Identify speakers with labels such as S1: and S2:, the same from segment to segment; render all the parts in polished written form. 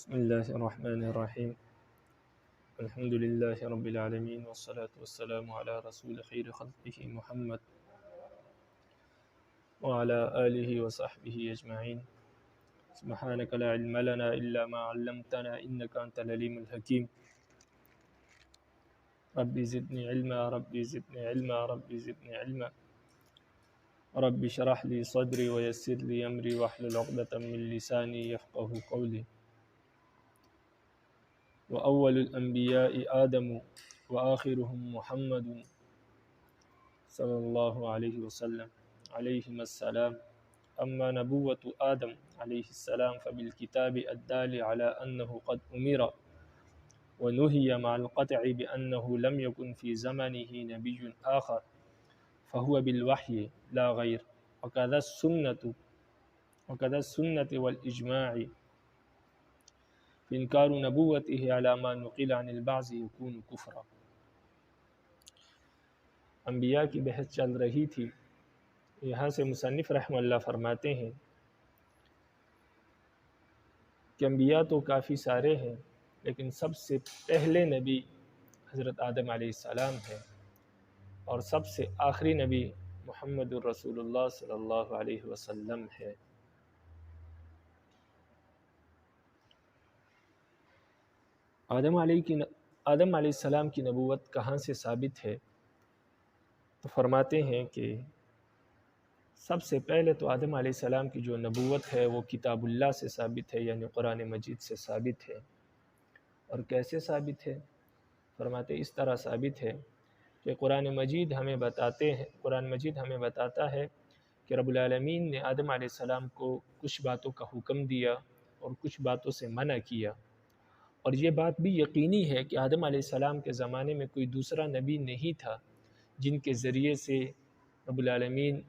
S1: بسم الله الرحمن الرحيم. الحمد لله رب العالمين والصلاة والسلام على رسول خير خلقه محمد وعلى آله وصحبه أجمعين. سبحانك لا علم لنا إلا ما علمتنا إنك أنت العليم الحكيم. ربي زدني علما ربي زدني علما ربي زدني علما. ربي اشرح لي صدري ويسر لي أمري واحلل عقدة من لساني يفقه قولي. وأول الأنبياء آدم وآخرهم محمد صلی اللہ علیہ وسلم علیہم السلام. اما نبوة آدم علیہ السلام فبالكتاب الدال على أنه قد أمر ونهي مع القطع بأنه لم يكن في زمنه نبي آخر فهو بالوحي لا غير. وكذا السنة والإجماع فإنكار نبوته على ما نقل عن البعض يكون كفرا. انبیاء کی بحث چل رہی تھی. یہاں سے مصنف رحمہ اللہ فرماتے ہیں کہ انبیاء تو کافی سارے ہیں، لیکن سب سے پہلے نبی حضرت آدم علیہ السلام ہے، اور سب سے آخری نبی محمد الرسول اللہ صلی اللہ علیہ وسلم ہے. آدم علیہ السلام کی نبوت کہاں سے ثابت ہے؟ تو فرماتے ہیں کہ سب سے پہلے تو آدم علیہ السلام کی جو نبوت ہے وہ کتاب اللہ سے ثابت ہے، یعنی قرآن مجید سے ثابت ہے. اور کیسے ثابت ہے؟ فرماتے اس طرح ثابت ہے کہ قرآن مجید ہمیں بتاتا ہے کہ رب العالمین نے آدم علیہ السلام کو کچھ باتوں کا حکم دیا اور کچھ باتوں سے منع کیا. اور یہ بات بھی یقینی ہے کہ آدم علیہ السلام کے زمانے میں کوئی دوسرا نبی نہیں تھا جن کے ذریعے سے رب العالمین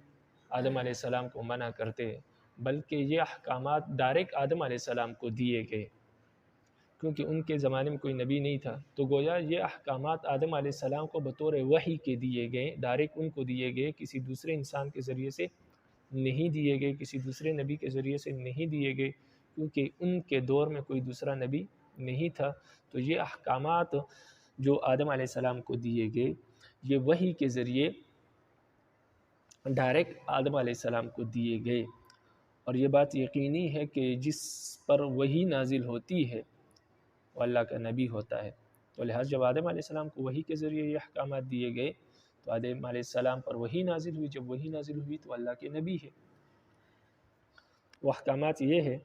S1: آدم علیہ السلام کو منع کرتے، بلکہ یہ احکامات ڈائریکٹ آدم علیہ السلام کو دیے گئے. کیونکہ ان کے زمانے میں کوئی نبی نہیں تھا، تو گویا یہ احکامات آدم علیہ السلام کو بطور وحی کے دیے گئے، ڈائریکٹ ان کو دیے گئے، کسی دوسرے انسان کے ذریعے سے نہیں دیے گئے، کسی دوسرے نبی کے ذریعے سے نہیں دیے گئے، کیونکہ ان کے دور میں کوئی دوسرا نبی نہیں تھا. تو یہ احکامات جو آدم علیہ السلام کو دیے گئے، یہ وحی کے ذریعے ڈائریکٹ آدم علیہ السلام کو دیے گئے. اور یہ بات یقینی ہے کہ جس پر وحی نازل ہوتی ہے وہ اللہ کا نبی ہوتا ہے. تو لہٰذا جب آدم علیہ السلام کو وحی کے ذریعے یہ احکامات دیے گئے تو آدم علیہ السلام پر وحی نازل ہوئی. جب وحی نازل ہوئی تو اللہ کے نبی ہے. وہ احکامات یہ ہے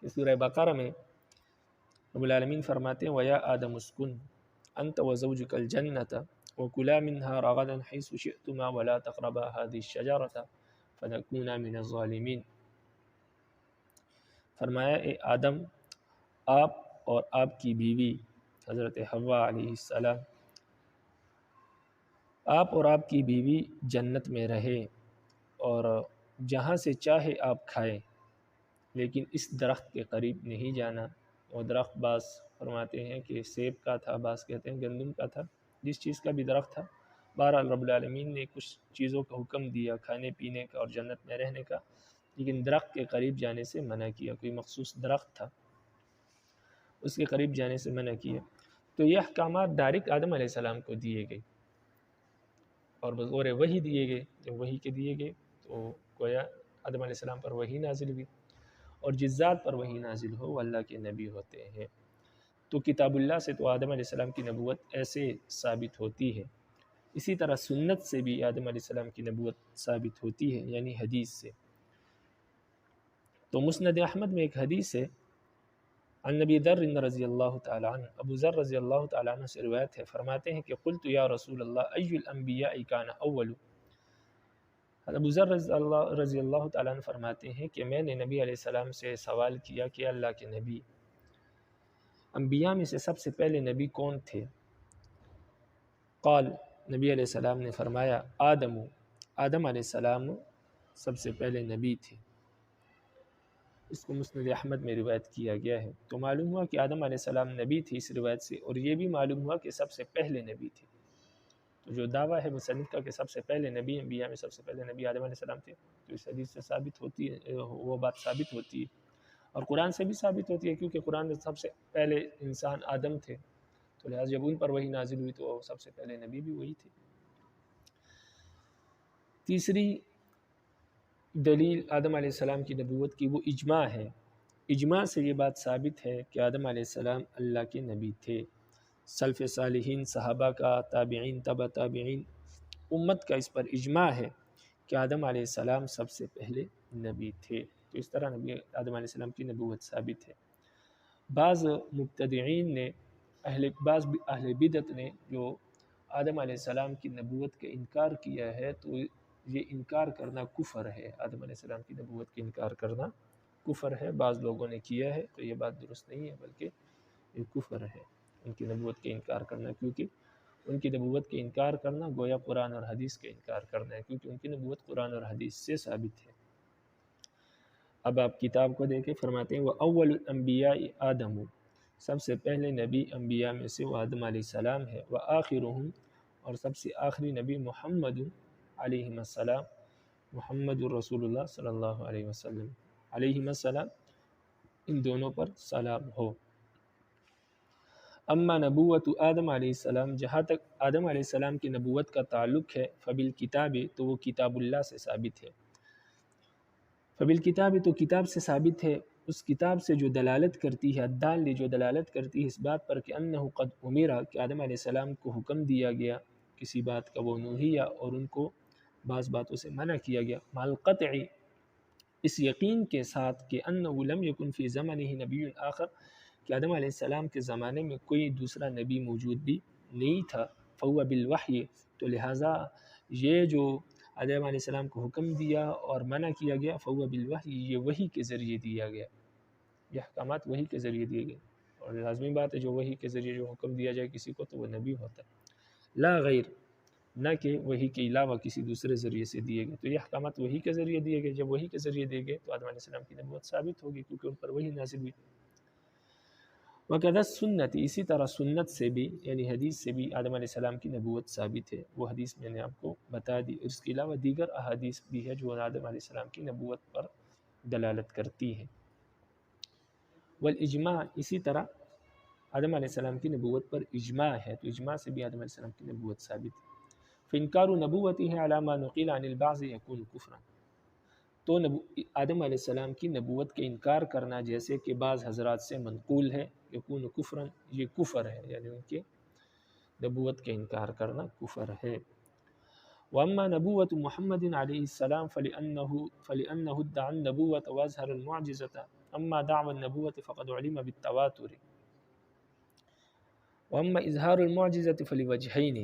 S1: کہ سورہ بقرہ میں رب العالمین فرماتے ہیں وَيَا آدَمُ اسْكُنْ أَنْتَ وَزَوْجُكَ الْجَنَّةَ وَكُلَا مِنْهَا رَغَدًا حَيْثُ شِئْتُمَا وَلَا تَقْرَبَا هَذِهِ الشَّجَرَةَ فَتَكُونَا مِنَ الظَّالِمِينَ. فرمایا اے آدم، آپ اور آپ کی بیوی حضرت حوا علیہ السلام، آپ اور آپ کی بیوی جنت میں رہے اور جہاں سے چاہے آپ کھائیں، لیکن اس درخت کے قریب نہیں جانا. وہ درخت بعض فرماتے ہیں کہ سیب کا تھا، بعض کہتے ہیں گندم کا تھا، جس چیز کا بھی درخت تھا. بہرحال رب العالمین نے کچھ چیزوں کا حکم دیا کھانے پینے کا اور جنت میں رہنے کا، لیکن درخت کے قریب جانے سے منع کیا. کوئی مخصوص درخت تھا، اس کے قریب جانے سے منع کیا. تو یہ احکامات ڈائریکٹ آدم علیہ السلام کو دیے گئے اور بطور وحی دیے گئے. جب وحی کے دیے گئے تو گویا آدم علیہ السلام پر وحی نازل ہوئی، اور جس ذات پر وحی نازل ہو وہ اللہ کے نبی ہوتے ہیں. تو کتاب اللہ سے تو آدم علیہ السلام کی نبوت ایسے ثابت ہوتی ہے. اسی طرح سنت سے بھی آدم علیہ السلام کی نبوت ثابت ہوتی ہے، یعنی حدیث سے. تو مسند احمد میں ایک حدیث ہے عن ابی ذر رضی اللہ تعالیٰ عنہ، ابو ذر رضی اللہ تعالیٰ عنہ سے روایت ہے. فرماتے ہیں کہ قلت یا رسول اللہ ای الانبیاء کان اول. ابو ذر رضی اللہ تعالیٰ عنہ فرماتے ہیں کہ میں نے نبی علیہ السلام سے سوال کیا کہ اللہ کے نبی، انبیاء میں سے سب سے پہلے نبی کون تھے؟ قال، نبی علیہ السلام نے فرمایا آدم علیہ السلام سب سے پہلے نبی تھے. اس کو مسند احمد میں روایت کیا گیا ہے. تو معلوم ہوا کہ آدم علیہ السلام نبی تھی اس روایت سے، اور یہ بھی معلوم ہوا کہ سب سے پہلے نبی تھے. تو جو دعویٰ ہے مصنف کا کہ سب سے پہلے نبی، انبیاء میں سب سے پہلے نبی آدم علیہ السلام تھے، تو اس حدیث سے ثابت ہوتی ہے، وہ بات ثابت ہوتی ہے. اور قرآن سے بھی ثابت ہوتی ہے، کیونکہ قرآن میں سب سے پہلے انسان آدم تھے، تو لہٰذا جب ان پر وحی نازل ہوئی تو سب سے پہلے نبی بھی وہی تھے۔ تیسری دلیل آدم علیہ السلام کی نبوت کی وہ اجماع ہے۔ اجماع سے یہ بات ثابت ہے کہ آدم علیہ السلام اللہ کے نبی تھے۔ سلف صالحین، صحابہ کا، تابعین، تبع تابعین، امت کا اس پر اجماع ہے کہ آدم علیہ السلام سب سے پہلے نبی تھے۔ تو اس طرح نبی آدم علیہ السلام کی نبوت ثابت ہے۔ بعض مبتدعین نے بعض اہل بدعت نے جو آدم علیہ السلام کی نبوت کا انکار کیا ہے، تو یہ انکار کرنا کفر ہے۔ آدم علیہ السلام کی نبوت کا انکار کرنا کفر ہے، بعض لوگوں نے کیا ہے، تو یہ بات درست نہیں ہے، بلکہ یہ کفر ہے ان کی نبوت کا انکار کرنا، کیونکہ ان کی نبوت کا انکار کرنا گویا قرآن اور حدیث کا انکار کرنا ہے، کیونکہ ان کی نبوت قرآن اور حدیث سے ثابت ہے۔ اب آپ کتاب کو دیکھیں، فرماتے ہیں وَأَوَّلُ الْأَنْبِيَاءِ آدَمُ، سب سے پہلے نبی انبیاء میں سے وہ آدم علیہ السلام ہے۔ وَآخِرُهُمْ، اور سب سے آخری نبی محمد علیہ السلام، محمد الرسول اللہ صلی اللہ علیہ وسلم، علیہ السلام، ان دونوں پر سلام ہو۔ اما نبوت آدم علیہ السلام، جہاں تک آدم علیہ السلام کی نبوت کا تعلق ہے، فبالکتاب، تو وہ کتاب اللہ سے ثابت ہے۔ فبالکتاب، تو کتاب سے ثابت ہے، اس کتاب سے جو دلالت کرتی ہے، الدال، جو دلالت کرتی ہے اس بات پر کہ انہ قد امرا، کہ آدم علیہ السلام کو حکم دیا گیا کسی بات کا، وہ نوہیا، اور ان کو بعض باتوں سے منع کیا گیا، مع القطع، اس یقین کے ساتھ کہ انہ لم یکن فی زمنہ نبی آخر، کہ آدم علیہ السلام کے زمانے میں کوئی دوسرا نبی موجود بھی نہیں تھا، فہو بالوحی، تو لہٰذا یہ جو آدم علیہ السلام کو حکم دیا اور منع کیا گیا، فہو بالوحی، یہ وحی کے ذریعے دیا گیا، یہ احکامات وحی کے ذریعے دیے گئے، اور لازمی بات ہے جو وحی کے ذریعے جو حکم دیا جائے کسی کو تو وہ نبی ہوتا ہے، لا غیر، نہ کہ وحی کے علاوہ کسی دوسرے ذریعے سے دیے گئے۔ تو یہ احکامات وحی کے ذریعے دیے گئے، جب وحی کے ذریعے دیے گئے تو آدم علیہ السلام کی نبوت ثابت ہوگی، کیونکہ ان پر وحی نازل ہوئی۔ وَقَدَ السُّنَّةِ، اسی طرح سنت سے بھی، یعنی حدیث سے بھی آدم علیہ السلام کی نبوت ثابت ہے، وہ حدیث میں نے آپ کو بتا دی، اور اس کے علاوہ دیگر احادیث بھی ہے جو آدم علیہ السلام کی نبوت پر دلالت کرتی ہے۔ والاجماع، اسی طرح آدم علیہ السلام کی نبوت پر اجماع ہے، تو اجماع سے بھی آدم علیہ السلام کی نبوت ثابت ہے۔ فَإِنْكَارُ نَبُوَّتِهِ عَلَى مَا نُقِلَ عَنِ الْبَعْضِ يَكُونُ كُفْرًا، تو آدم علیہ السلام کی نبوت کا انکار کرنا جیسے کہ بعض حضرات سے منقول ہے، یکون کفرًا، یہ کفر ہے، یعنی ان کے نبوت کا انکار کرنا کفر ہے۔ وَأَمَّا نَبُوَّةُ مُحَمَّدٍ علیہ السلام فَلِأَنَّهُ ادَّعَى النَّبُوَّةَ وَأَظْهَرَ الْمُعْجِزَةَ، أَمَّا دَعْوَى النَّبُوَّةِ فَقَدْ عُلِمَ بِالتَّوَاتُرِ، وَأَمَّا إِظْهَارُ الْمُعْجِزَةِ فَلِوَجْهَيْنِ،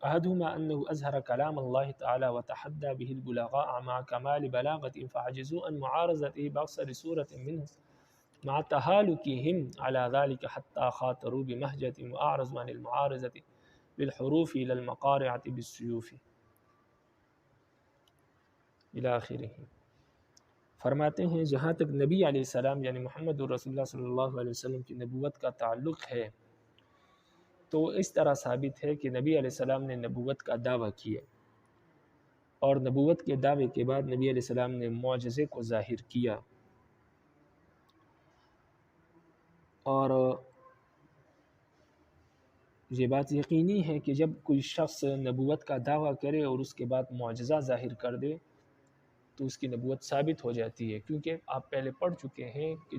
S1: أحدهما أنه أظهر كلام الله تعالى وتحدى به البلغاء مع كمال بلاغة فعجزوا عن معارضته بأقصر سورة منه مع تهالكهم على ذلك حتى خاطروا بمهجة وأعرضوا عن المعارضة بالحروف إلى المقارعة بالسيوف إلى آخره۔ فرماتے ہیں جہاں تک نبی علیہ السلام یعنی محمد الرسول اللہ صلی اللہ علیہ وسلم کی نبوت کا تعلق ہے، تو اس طرح ثابت ہے کہ نبی علیہ السلام نے نبوت کا دعویٰ کیا، اور نبوت کے دعوے کے بعد نبی علیہ السلام نے معجزے کو ظاہر کیا، اور یہ بات یقینی ہے کہ جب کوئی شخص نبوت کا دعویٰ کرے اور اس کے بعد معجزہ ظاہر کر دے تو اس کی نبوت ثابت ہو جاتی ہے، کیونکہ آپ پہلے پڑھ چکے ہیں کہ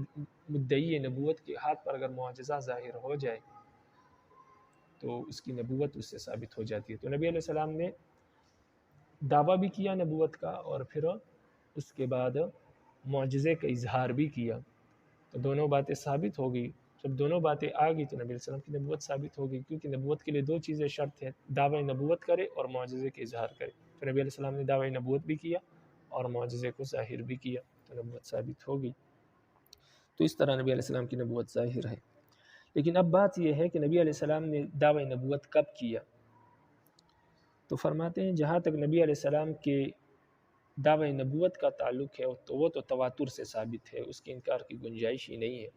S1: مدعی نبوت کے ہاتھ پر اگر معجزہ ظاہر ہو جائے تو اس کی نبوت اس سے ثابت ہو جاتی ہے۔ تو نبی علیہ السلام نے دعویٰ بھی کیا نبوت کا، اور پھر اس کے بعد معجزے کا اظہار بھی کیا، تو دونوں باتیں ثابت ہو گئی۔ جب دونوں باتیں آ گئی تو نبی علیہ السلام کی نبوت ثابت ہو گئی، کیونکہ نبوت کے لیے دو چیزیں شرط ہیں، دعوی نبوت کرے اور معجزے کا اظہار کرے۔ تو نبی علیہ السلام نے دعوی نبوت بھی کیا اور معجزے کو ظاہر بھی کیا، تو نبوت ثابت ہو گئی۔ تو اس طرح نبی علیہ السلام کی نبوت ظاہر ہے۔ لیکن اب بات یہ ہے کہ نبی علیہ السلام نے دعوی نبوت کب کیا؟ تو فرماتے ہیں جہاں تک نبی علیہ السلام کے دعوی نبوت کا تعلق ہے تو وہ تو تواتر سے ثابت ہے، اس کے انکار کی گنجائش ہی نہیں ہے۔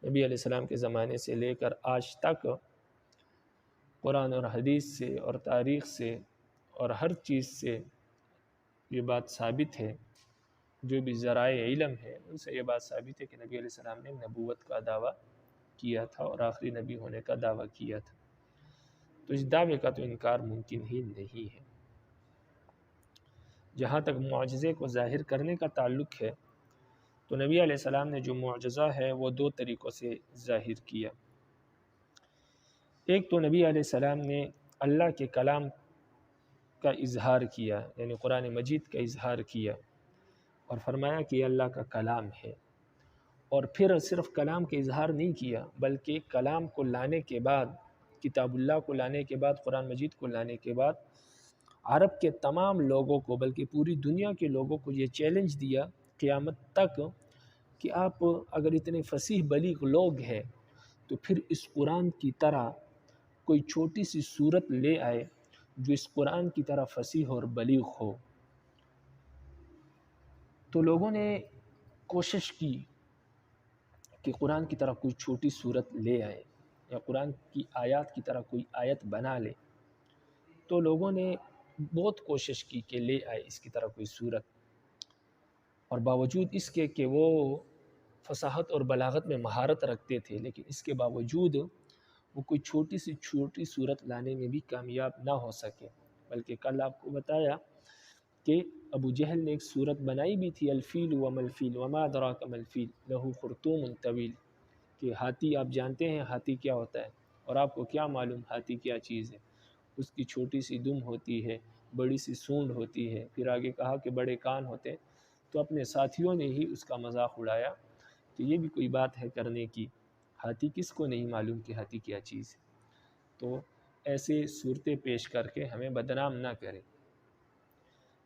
S1: نبی علیہ السلام کے زمانے سے لے کر آج تک قرآن اور حدیث سے اور تاریخ سے اور ہر چیز سے یہ بات ثابت ہے جو بھی ذرائع علم ہے ان سے یہ بات ثابت ہے کہ نبی علیہ السلام نے نبوت کا دعویٰ کیا تھا اور آخری نبی ہونے کا دعویٰ کیا تھا، تو اس دعوے کا تو انکار ممکن ہی نہیں ہے۔ جہاں تک معجزے کو ظاہر کرنے کا تعلق ہے تو نبی علیہ السلام نے جو معجزہ ہے وہ دو طریقوں سے ظاہر کیا۔ ایک تو نبی علیہ السلام نے اللہ کے کلام کا اظہار کیا، یعنی قرآن مجید کا اظہار کیا اور فرمایا کہ یہ اللہ کا کلام ہے، اور پھر صرف کلام کے اظہار نہیں کیا بلکہ کلام کو لانے کے بعد، کتاب اللہ کو لانے کے بعد، قرآن مجید کو لانے کے بعد عرب کے تمام لوگوں کو بلکہ پوری دنیا کے لوگوں کو یہ چیلنج دیا قیامت تک کہ آپ اگر اتنے فصیح بلیغ لوگ ہیں تو پھر اس قرآن کی طرح کوئی چھوٹی سی صورت لے آئے جو اس قرآن کی طرح فصیح اور بلیغ ہو۔ تو لوگوں نے کوشش کی کہ قرآن کی طرح کوئی چھوٹی صورت لے آئے یا قرآن کی آیات کی طرح کوئی آیت بنا لے، تو لوگوں نے بہت کوشش کی کہ لے آئے اس کی طرح کوئی صورت، اور باوجود اس کے کہ وہ فصاحت اور بلاغت میں مہارت رکھتے تھے، لیکن اس کے باوجود وہ کوئی چھوٹی صورت لانے میں بھی کامیاب نہ ہو سکے، بلکہ کل آپ کو بتایا کہ ابو جہل نے ایک صورت بنائی بھی تھی، الفیل وما الفیل وما ادراک ما الفیل لہ خرطوم طویل، کہ ہاتھی آپ جانتے ہیں ہاتھی کیا ہوتا ہے، اور آپ کو کیا معلوم ہاتھی کیا چیز ہے، اس کی چھوٹی سی دم ہوتی ہے، بڑی سی سونڈ ہوتی ہے، پھر آگے کہا کہ بڑے کان ہوتے ہیں۔ تو اپنے ساتھیوں نے ہی اس کا مذاق اڑایا کہ یہ بھی کوئی بات ہے کرنے کی، ہاتھی کس کو نہیں معلوم کہ ہاتھی کیا چیز ہے۔ تو ایسے صورتیں پیش کر کے ہمیں بدنام نہ کریں،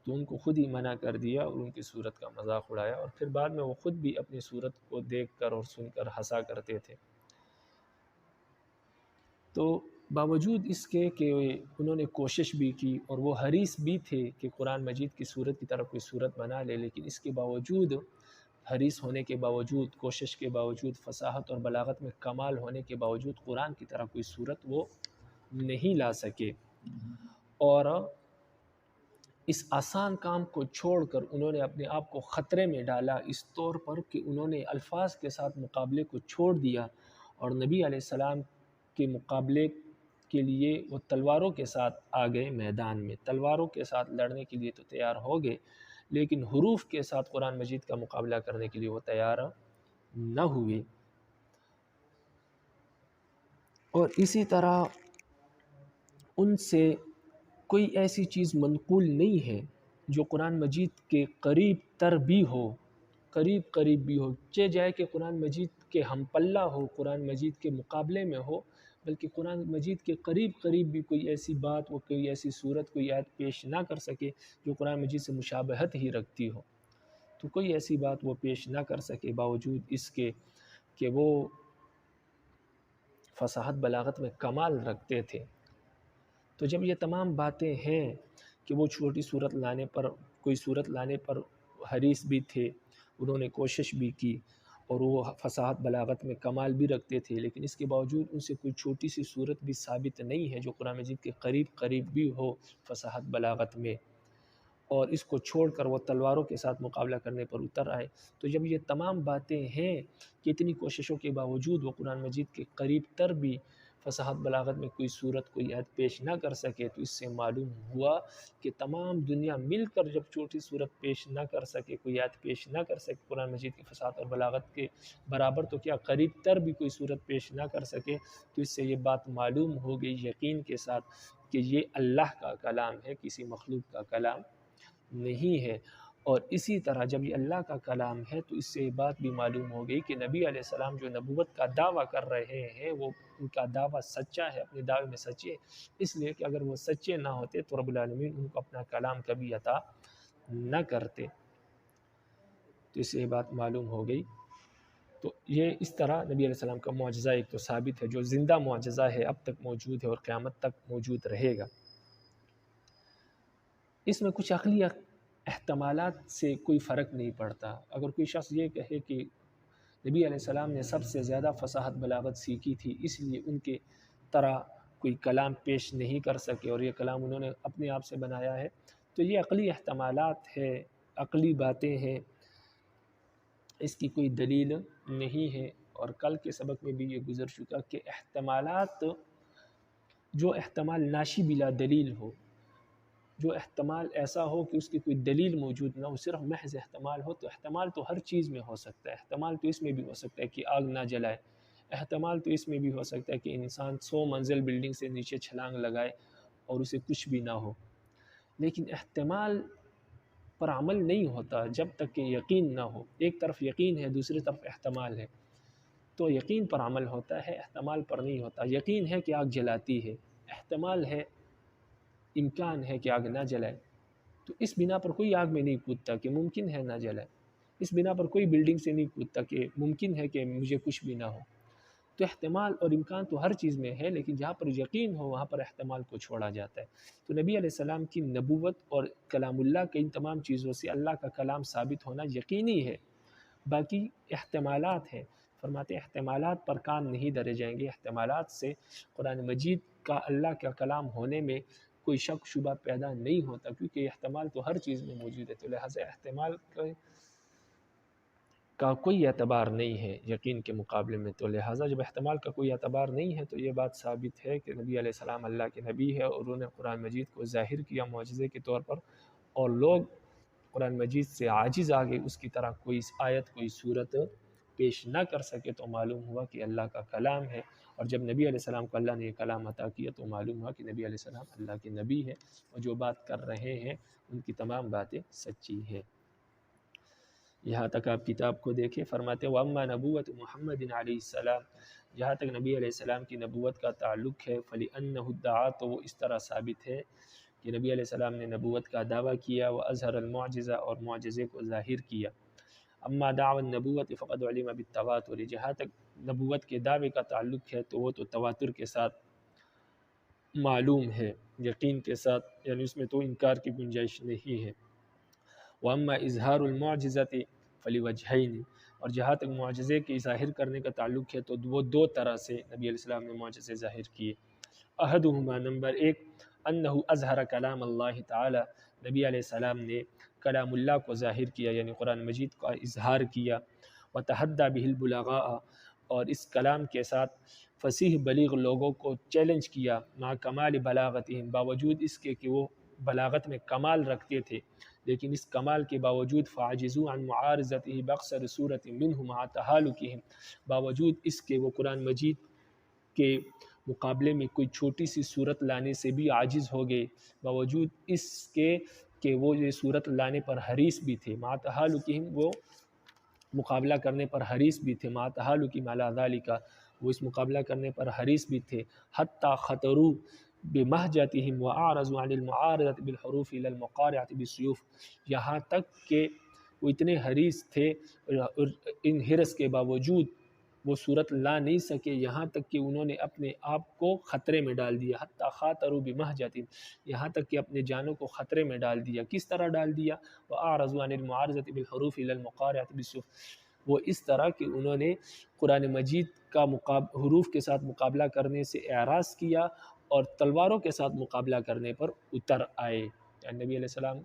S1: تو ان کو خود ہی منع کر دیا اور ان کی صورت کا مذاق اڑایا، اور پھر بعد میں وہ خود بھی اپنی صورت کو دیکھ کر اور سن کر ہنسا کرتے تھے۔ تو باوجود اس کے کہ انہوں نے کوشش بھی کی اور وہ حریص بھی تھے کہ قرآن مجید کی صورت کی طرح کوئی صورت بنا لے، لیکن اس کے باوجود، حریص ہونے کے باوجود، کوشش کے باوجود، فصاحت اور بلاغت میں کمال ہونے کے باوجود قرآن کی طرح کوئی صورت وہ نہیں لا سکے، اور اس آسان کام کو چھوڑ کر انہوں نے اپنے آپ کو خطرے میں ڈالا اس طور پر کہ انہوں نے الفاظ کے ساتھ مقابلے کو چھوڑ دیا، اور نبی علیہ السلام کے مقابلے کے لیے وہ تلواروں کے ساتھ آ گئے میدان میں، تلواروں کے ساتھ لڑنے کے لیے تو تیار ہو گئے، لیکن حروف کے ساتھ قرآن مجید کا مقابلہ کرنے کے لیے وہ تیار نہ ہوئے۔ اور اسی طرح ان سے کوئی ایسی چیز منقول نہیں ہے جو قرآن مجید کے قریب تر بھی ہو، قریب بھی ہو، چہ جائے کہ قرآن مجید کے ہم پلہ ہو، قرآن مجید کے مقابلے میں ہو، بلکہ قرآن مجید کے قریب بھی کوئی ایسی بات، وہ کوئی ایسی صورت، کوئی آیت پیش نہ کر سکے جو قرآن مجید سے مشابہت ہی رکھتی ہو، تو کوئی ایسی بات وہ پیش نہ کر سکے، باوجود اس کے کہ وہ فصاحت بلاغت میں کمال رکھتے تھے۔ تو جب یہ تمام باتیں ہیں کہ وہ چھوٹی صورت لانے پر، کوئی صورت لانے پر حریص بھی تھے، انہوں نے کوشش بھی کی، اور وہ فصاحت بلاغت میں کمال بھی رکھتے تھے، لیکن اس کے باوجود ان سے کوئی چھوٹی سی صورت بھی ثابت نہیں ہے جو قرآن مجید کے قریب بھی ہو فصاحت بلاغت میں، اور اس کو چھوڑ کر وہ تلواروں کے ساتھ مقابلہ کرنے پر اتر آئے۔ تو جب یہ تمام باتیں ہیں کہ اتنی کوششوں کے باوجود وہ قرآن مجید کے قریب تر بھی فصاحت بلاغت میں کوئی صورت، کوئی آیت پیش نہ کر سکے، تو اس سے معلوم ہوا کہ تمام دنیا مل کر جب چھوٹی صورت پیش نہ کر سکے، کوئی آیت پیش نہ کر سکے قرآن مجید کی فصاحت اور بلاغت کے برابر، تو کیا قریب تر بھی کوئی صورت پیش نہ کر سکے، تو اس سے یہ بات معلوم ہو گئی یقین کے ساتھ کہ یہ اللہ کا کلام ہے، کسی مخلوق کا کلام نہیں ہے۔ اور اسی طرح جب یہ اللہ کا کلام ہے تو اس سے یہ بات بھی معلوم ہو گئی کہ نبی علیہ السلام جو نبوت کا دعویٰ کر رہے ہیں وہ ان کا دعویٰ سچا ہے، اپنے دعوے میں سچے، اس لیے کہ اگر وہ سچے نہ ہوتے تو رب العالمین ان کو اپنا کلام کبھی عطا نہ کرتے، تو اس سے یہ بات معلوم ہو گئی۔ تو یہ اس طرح نبی علیہ السلام کا معجزہ ایک تو ثابت ہے، جو زندہ معجزہ ہے، اب تک موجود ہے اور قیامت تک موجود رہے گا۔ اس میں کچھ عقلی احتمالات سے کوئی فرق نہیں پڑتا۔ اگر کوئی شخص یہ کہے کہ نبی علیہ السلام نے سب سے زیادہ فصاحت بلاغت سیکھی تھی، اس لیے ان کے طرح کوئی کلام پیش نہیں کر سکے اور یہ کلام انہوں نے اپنے آپ سے بنایا ہے، تو یہ عقلی احتمالات ہے، عقلی باتیں ہیں، اس کی کوئی دلیل نہیں ہے۔ اور کل کے سبق میں بھی یہ گزر چکا کہ احتمالات، جو احتمال ناشی بلا دلیل ہو، جو احتمال ایسا ہو کہ اس کی کوئی دلیل موجود نہ ہو، صرف محض احتمال ہو، تو احتمال تو ہر چیز میں ہو سکتا ہے۔ احتمال تو اس میں بھی ہو سکتا ہے کہ آگ نہ جلائے، احتمال تو اس میں بھی ہو سکتا ہے کہ انسان 100 منزل بلڈنگ سے نیچے چھلانگ لگائے اور اسے کچھ بھی نہ ہو۔ لیکن احتمال پر عمل نہیں ہوتا جب تک کہ یقین نہ ہو۔ ایک طرف یقین ہے، دوسری طرف احتمال ہے، تو یقین پر عمل ہوتا ہے، احتمال پر نہیں ہوتا۔ یقین ہے کہ آگ جلاتی ہے، احتمال ہے، امکان ہے کہ آگ نہ جلائے، تو اس بنا پر کوئی آگ میں نہیں کودتا کہ ممکن ہے نہ جلائے، اس بنا پر کوئی بلڈنگ سے نہیں کودتا کہ ممکن ہے کہ مجھے کچھ بھی نہ ہو۔ تو احتمال اور امکان تو ہر چیز میں ہے، لیکن جہاں پر یقین ہو وہاں پر احتمال کو چھوڑا جاتا ہے۔ تو نبی علیہ السلام کی نبوت اور کلام اللہ کے ان تمام چیزوں سے اللہ کا کلام ثابت ہونا یقینی ہے، باقی احتمالات ہیں۔ فرماتے احتمالات پر کان نہیں دھرے جائیں گے، احتمالات سے قرآن مجید کا اللہ کا کلام ہونے میں کوئی شک شبہ پیدا نہیں ہوتا، کیونکہ احتمال تو ہر چیز میں موجود ہے۔ تو لہٰذا احتمال کا کوئی اعتبار نہیں ہے یقین کے مقابلے میں۔ تو لہٰذا جب احتمال کا کوئی اعتبار نہیں ہے تو یہ بات ثابت ہے کہ نبی علیہ السلام اللہ کے نبی ہے، اور انہوں نے قرآن مجید کو ظاہر کیا معجزے کے طور پر، اور لوگ قرآن مجید سے عاجز آگے اس کی طرح کوئی آیت کوئی صورت پیش نہ کر سکے، تو معلوم ہوا کہ اللہ کا کلام ہے۔ اور جب نبی علیہ السلام کو اللہ نے یہ کلام عطا کیا تو معلوم ہوا کہ نبی علیہ السلام اللہ کے نبی ہے، اور جو بات کر رہے ہیں ان کی تمام باتیں سچی ہیں۔ یہاں تک آپ کتاب کو دیکھیں، فرماتے ہیں وَأَمَّا نَبُوَّةُ محمد علیہ السلام، جہاں تک نبی علیہ السلام کی نبوت کا تعلق ہے، فَلِأَنَّهُ ادَّعَا، تو وہ اس طرح ثابت ہے کہ نبی علیہ السلام نے نبوت کا دعویٰ کیا، وَأَظْهَرَ الْمُعْجِزَةَ، اور معجزے کو ظاہر کیا۔ اما دعوی النبوت فقد علم بالتواتر، جہاں تک نبوت کے دعوے کا تعلق ہے تو وہ تو تواتر کے ساتھ معلوم ہے، یقین کے ساتھ، یعنی اس میں تو انکار کی گنجائش نہیں ہے۔ وَأَمَّا إِظْهَارُ الْمُعْجِزَةِ فَلِوَجْهَيْنِ، اور جہاں تک معجزے کی ظاہر کرنے کا تعلق ہے تو وہ دو طرح سے نبی علیہ السلام نے معجزے ظاہر کیے۔ احدہما، نمبر ایک، انہو اظہر کلام اللہ تعالی، نبی علیہ السلام نے کلام اللہ کو ظاہر کیا، یعنی قرآن مجید کا اظہار کیا، وتحدى به البلغاء، اور اس کلام کے ساتھ فصیح بلیغ لوگوں کو چیلنج کیا، مع کمال بلاغتہم، باوجود اس کے کہ وہ بلاغت میں کمال رکھتے تھے، لیکن اس کمال کے باوجود فعجزوا عن معارضتہ باقصر صورت منہ مع تہالکہم، باوجود اس کے وہ قرآن مجید کے مقابلے میں کوئی چھوٹی سی صورت لانے سے بھی عاجز ہو گئے، باوجود اس کے کہ وہ یہ صورت لانے پر حریص بھی تھے، مع تہالکہم، وہ مقابلہ کرنے پر حریص بھی تھے، مع تہالکہم علی ذالک، وہ اس مقابلہ کرنے پر حریص بھی تھے، حتی خطروا بمہجتہم واعرضوا عن المعارضۃ بالحروف الی المقارعۃ بالسیوف، یہاں تک کہ وہ اتنے حریص تھے اور ان حرص کے باوجود وہ صورت لا نہیں سکے، یہاں تک کہ انہوں نے اپنے آپ کو خطرے میں ڈال دیا، حتی خاطروا بمہجتہم، یہاں تک کہ اپنے جانوں کو خطرے میں ڈال دیا۔ کس طرح ڈال دیا؟ واعرضوا عن المعارضۃ بالحروف الی المقارعۃ بالسیوف، وہ اس طرح کہ انہوں نے قرآن مجید کا حروف کے ساتھ مقابلہ کرنے سے اعراض کیا اور تلواروں کے ساتھ مقابلہ کرنے پر اتر آئے، یعنی نبی علیہ السلام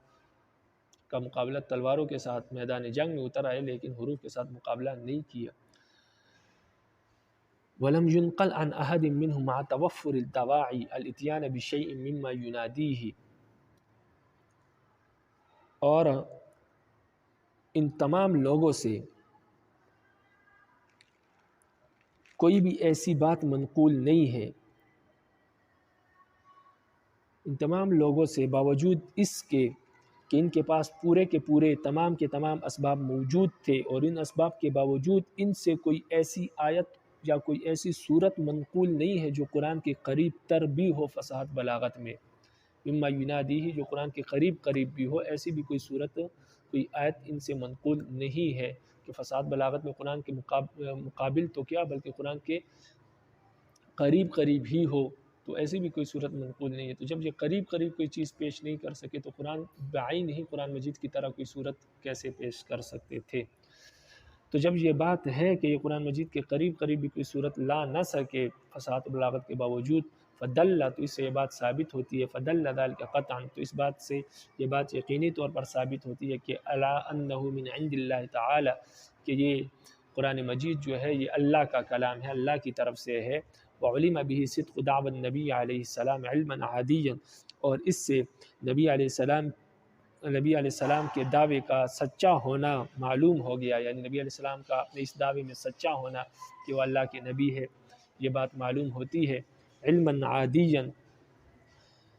S1: کا مقابلہ تلواروں کے ساتھ میدان جنگ میں اتر آئے، لیکن حروف کے ساتھ مقابلہ نہیں کیا۔ وَلَمْ يُنْقَلْ عَنْ أَحَدٍ مِّنْهُمْ مَعَ تَوَفُّرِ الدَّوَاعِي الْإِتْيَانَ بِشَيْءٍ مِّمَّا يُنَادِيهِ، اور ان تمام لوگوں سے کوئی بھی ایسی بات منقول نہیں ہے، ان تمام لوگوں سے باوجود اس کے کہ ان کے پاس پورے کے پورے تمام کے تمام اسباب موجود تھے، اور ان اسباب کے باوجود ان سے کوئی ایسی آیت یا کوئی ایسی صورت منقول نہیں ہے جو قرآن کے قریب تر بھی ہو فصاحت بلاغت میں، مما ینادیہ، جو قرآن کے قریب بھی ہو، ایسی بھی کوئی صورت کوئی آیت ان سے منقول نہیں ہے کہ فصاحت بلاغت میں قرآن کے مقابل تو کیا بلکہ قرآن کے قریب ہی ہو، تو ایسی بھی کوئی صورت منقول نہیں ہے۔ تو جب یہ قریب کوئی چیز پیش نہیں کر سکے تو قرآن بعین ہی قرآن مجید کی طرح کوئی صورت کیسے پیش کر سکتے تھے؟ تو جب یہ بات ہے کہ یہ قرآن مجید کے قریب بھی کوئی صورت لا نہ سکے فصاحت بلاغت کے باوجود، فدل تو اس سے یہ بات ثابت ہوتی ہے، فدل ذلک قطعا تو اس بات سے یہ بات یقینی طور پر ثابت ہوتی ہے کہ الا انہ من عند اللہ تعالی، کہ یہ قرآن مجید جو ہے یہ اللہ کا کلام ہے، اللہ کی طرف سے ہے۔ وعلم به صدق دعوى النبی علیہ السلام علما عادیا، اور اس سے نبی علیہ السلام کے دعوے کا سچا ہونا معلوم ہو گیا، یعنی نبی علیہ السلام کا اپنے اس دعوے میں سچا ہونا کہ وہ اللہ کے نبی ہے، یہ بات معلوم ہوتی ہے۔ علما عادیا،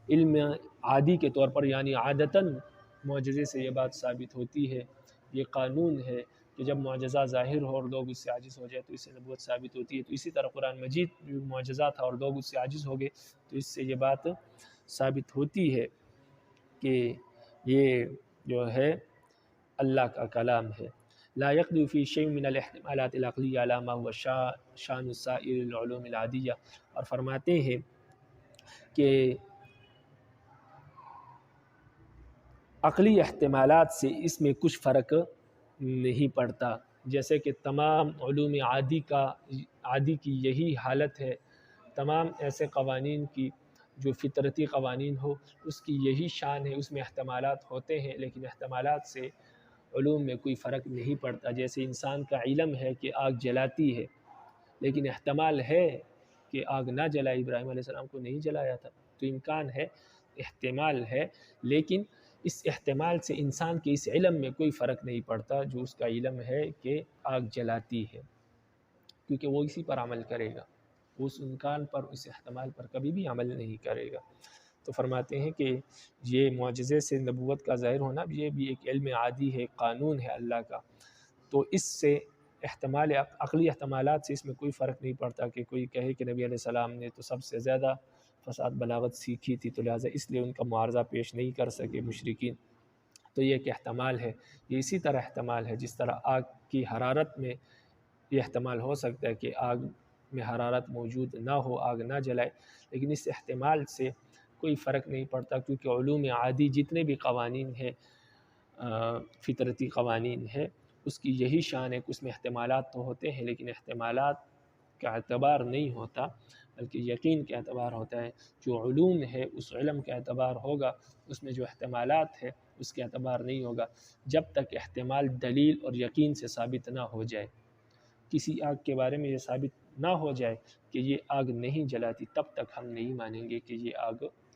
S1: علم عادی کے طور پر، یعنی عادتاً معجزے سے یہ بات ثابت ہوتی ہے، یہ قانون ہے کہ جب معجزہ ظاہر ہو اور لوگ اس سے عاجز ہو جائے تو اس سے نبوت ثابت ہوتی ہے۔ تو اسی طرح قرآن مجید جو معجزہ تھا اور لوگ اس سے عاجز ہو گئے تو اس سے یہ بات ثابت ہوتی ہے کہ یہ جو ہے اللہ کا کلام ہے۔ لا يقدر في شيء من الاحتمالات العقلیہ على ما هو شان سائر العلوم العادیہ، اور فرماتے ہیں کہ عقلی احتمالات سے اس میں کچھ فرق نہیں پڑتا، جیسے کہ تمام علوم عادی کی یہی حالت ہے، تمام ایسے قوانین کی جو فطرتی قوانین ہو اس کی یہی شان ہے، اس میں احتمالات ہوتے ہیں لیکن احتمالات سے علوم میں کوئی فرق نہیں پڑتا۔ جیسے انسان کا علم ہے کہ آگ جلاتی ہے، لیکن احتمال ہے کہ آگ نہ جلائے، ابراہیم علیہ السلام کو نہیں جلایا تھا، تو امکان ہے، احتمال ہے، لیکن اس احتمال سے انسان کے اس علم میں کوئی فرق نہیں پڑتا جو اس کا علم ہے کہ آگ جلاتی ہے، کیونکہ وہ اسی پر عمل کرے گا، اس امکان پر، اس احتمال پر کبھی بھی عمل نہیں کرے گا۔ تو فرماتے ہیں کہ یہ معجزے سے نبوت کا ظاہر ہونا یہ بھی ایک علم عادی ہے، قانون ہے اللہ کا، تو اس سے عقلی احتمالات سے اس میں کوئی فرق نہیں پڑتا کہ کوئی کہے کہ نبی علیہ السلام نے تو سب سے زیادہ فصاحت بلاغت سیکھی تھی تو لہٰذا اس لیے ان کا معارضہ پیش نہیں کر سکے مشرکین، تو یہ ایک احتمال ہے۔ یہ اسی طرح احتمال ہے جس طرح آگ کی حرارت میں یہ احتمال ہو سکتا ہے کہ آگ میں حرارت موجود نہ ہو، آگ نہ جلائے، لیکن اس احتمال سے کوئی فرق نہیں پڑتا، کیونکہ علوم عادی جتنے بھی قوانین ہیں، فطرتی قوانین ہے، اس کی یہی شان ہے کہ اس میں احتمالات تو ہوتے ہیں لیکن احتمالات کا اعتبار نہیں ہوتا بلکہ یقین کا اعتبار ہوتا ہے۔ جو علوم ہے اس علم کا اعتبار ہوگا، اس میں جو احتمالات ہے اس کے اعتبار نہیں ہوگا، جب تک احتمال دلیل اور یقین سے ثابت نہ ہو جائے۔ کسی آگ کے بارے میں یہ ثابت نہ ہو جائے کہ یہ آگ نہیں جلاتی، تب تک ہم نہیں مانیں گے کہ یہ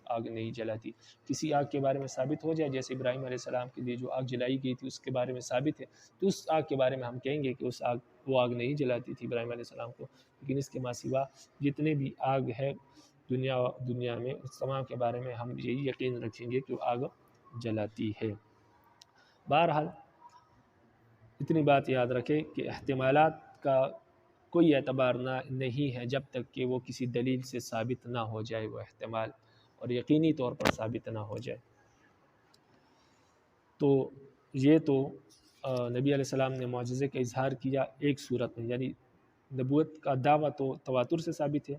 S1: آگ نہیں جلاتی۔ کسی آگ کے بارے میں ثابت ہو جائے، جیسے ابراہیم علیہ السلام کے لیے جو آگ جلائی گئی تھی اس کے بارے میں ثابت ہے، تو اس آگ کے بارے میں ہم کہیں گے کہ وہ آگ نہیں جلاتی تھی ابراہیم علیہ السلام کو، لیکن اس کے ماں سوا جتنے بھی آگ ہے دنیا میں اس تمام کے بارے میں ہم یہی یقین رکھیں گے کہ وہ آگ جلاتی ہے۔ بہرحال اتنی بات یاد رکھیں کہ احتمالات کا کوئی اعتبار نہیں ہے جب تک کہ وہ کسی دلیل سے ثابت نہ ہو جائے وہ احتمال، اور یقینی طور پر ثابت نہ ہو جائے۔ تو یہ تو نبی علیہ السلام نے معجزے کا اظہار کیا ایک صورت میں، یعنی نبوت کا دعویٰ تو تواتر سے ثابت ہے،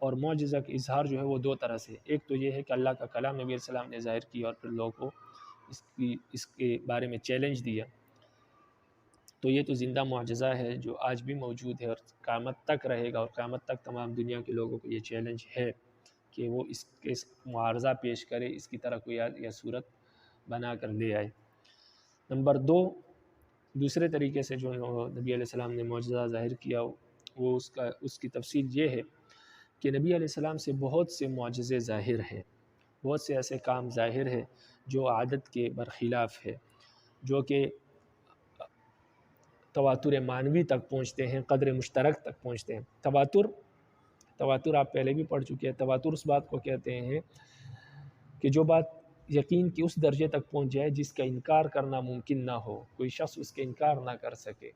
S1: اور معجزہ کا اظہار جو ہے وہ دو طرح سے، ایک تو یہ ہے کہ اللہ کا کلام نبی علیہ السلام نے ظاہر کیا اور پھر لوگوں کو اس کے بارے میں چیلنج دیا، تو یہ تو زندہ معجزہ ہے جو آج بھی موجود ہے اور قیامت تک رہے گا، اور قیامت تک تمام دنیا کے لوگوں کو یہ چیلنج ہے کہ وہ اس کے معارضہ پیش کرے، اس کی طرح کوئی یا صورت بنا کر لے آئے۔ نمبر دو، دوسرے طریقے سے جو نبی علیہ السلام نے معجزہ ظاہر کیا وہ اس کی تفصیل یہ ہے کہ نبی علیہ السلام سے بہت سے معجزے ظاہر ہیں، بہت سے ایسے کام ظاہر ہیں جو عادت کے برخلاف ہے، جو کہ تواتر معنوی تک پہنچتے ہیں، قدر مشترک تک پہنچتے ہیں۔ تواتر آپ پہلے بھی پڑھ چکے ہیں، تواتر اس بات کو کہتے ہیں کہ جو بات یقین کی اس درجے تک پہنچ جائے جس کا انکار کرنا ممکن نہ ہو، کوئی شخص اس کے انکار نہ کر سکے،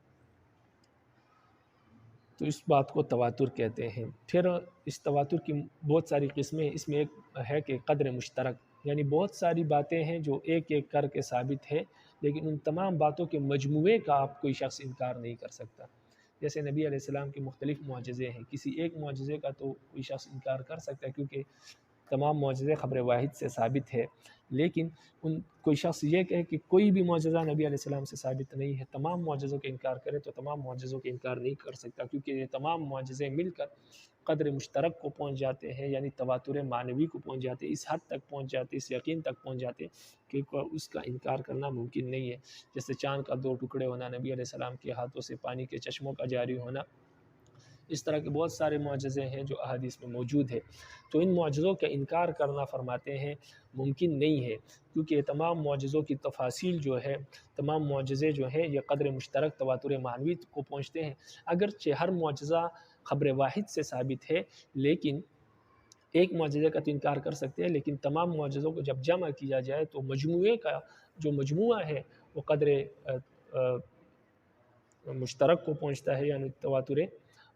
S1: تو اس بات کو تواتر کہتے ہیں۔ پھر اس تواتر کی بہت ساری قسمیں، اس میں ایک ہے کہ قدر مشترک، یعنی بہت ساری باتیں ہیں جو ایک ایک کر کے ثابت ہے، لیکن ان تمام باتوں کے مجموعے کا آپ کوئی شخص انکار نہیں کر سکتا۔ جیسے نبی علیہ السلام کے مختلف معجزے ہیں، کسی ایک معجزے کا تو کوئی شخص انکار کر سکتا ہے، کیونکہ تمام معجزے خبر واحد سے ثابت ہے، لیکن کوئی شخص یہ کہے کہ کوئی بھی معجزہ نبی علیہ السلام سے ثابت نہیں ہے، تمام معجزوں کا انکار کرے، تو تمام معجزوں کا انکار نہیں کر سکتا، کیونکہ یہ تمام معجزے مل کر قدر مشترک کو پہنچ جاتے ہیں، یعنی تواتر معنوی کو پہنچ جاتے ہیں، اس حد تک پہنچ جاتے ہیں، اس یقین تک پہنچ جاتے ہیں کہ اس کا انکار کرنا ممکن نہیں ہے۔ جیسے چاند کا 2 ٹکڑے ہونا، نبی علیہ السلام کے ہاتھوں سے پانی کے چشموں کا جاری ہونا، اس طرح کے بہت سارے معجزے ہیں جو احادیث میں موجود ہے۔ تو ان معجزوں کا انکار کرنا فرماتے ہیں ممکن نہیں ہے، کیونکہ یہ تمام معجزوں کی تفاصیل جو ہے، تمام معجزے جو ہیں یہ قدر مشترک تواتر معنوی کو پہنچتے ہیں۔ اگرچہ ہر معجزہ خبر واحد سے ثابت ہے، لیکن ایک معجزے کا تو انکار کر سکتے ہیں، لیکن تمام معجزوں کو جب جمع کیا جائے تو مجموعے کا جو مجموعہ ہے وہ قدر مشترک کو پہنچتا ہے، یعنی تواتر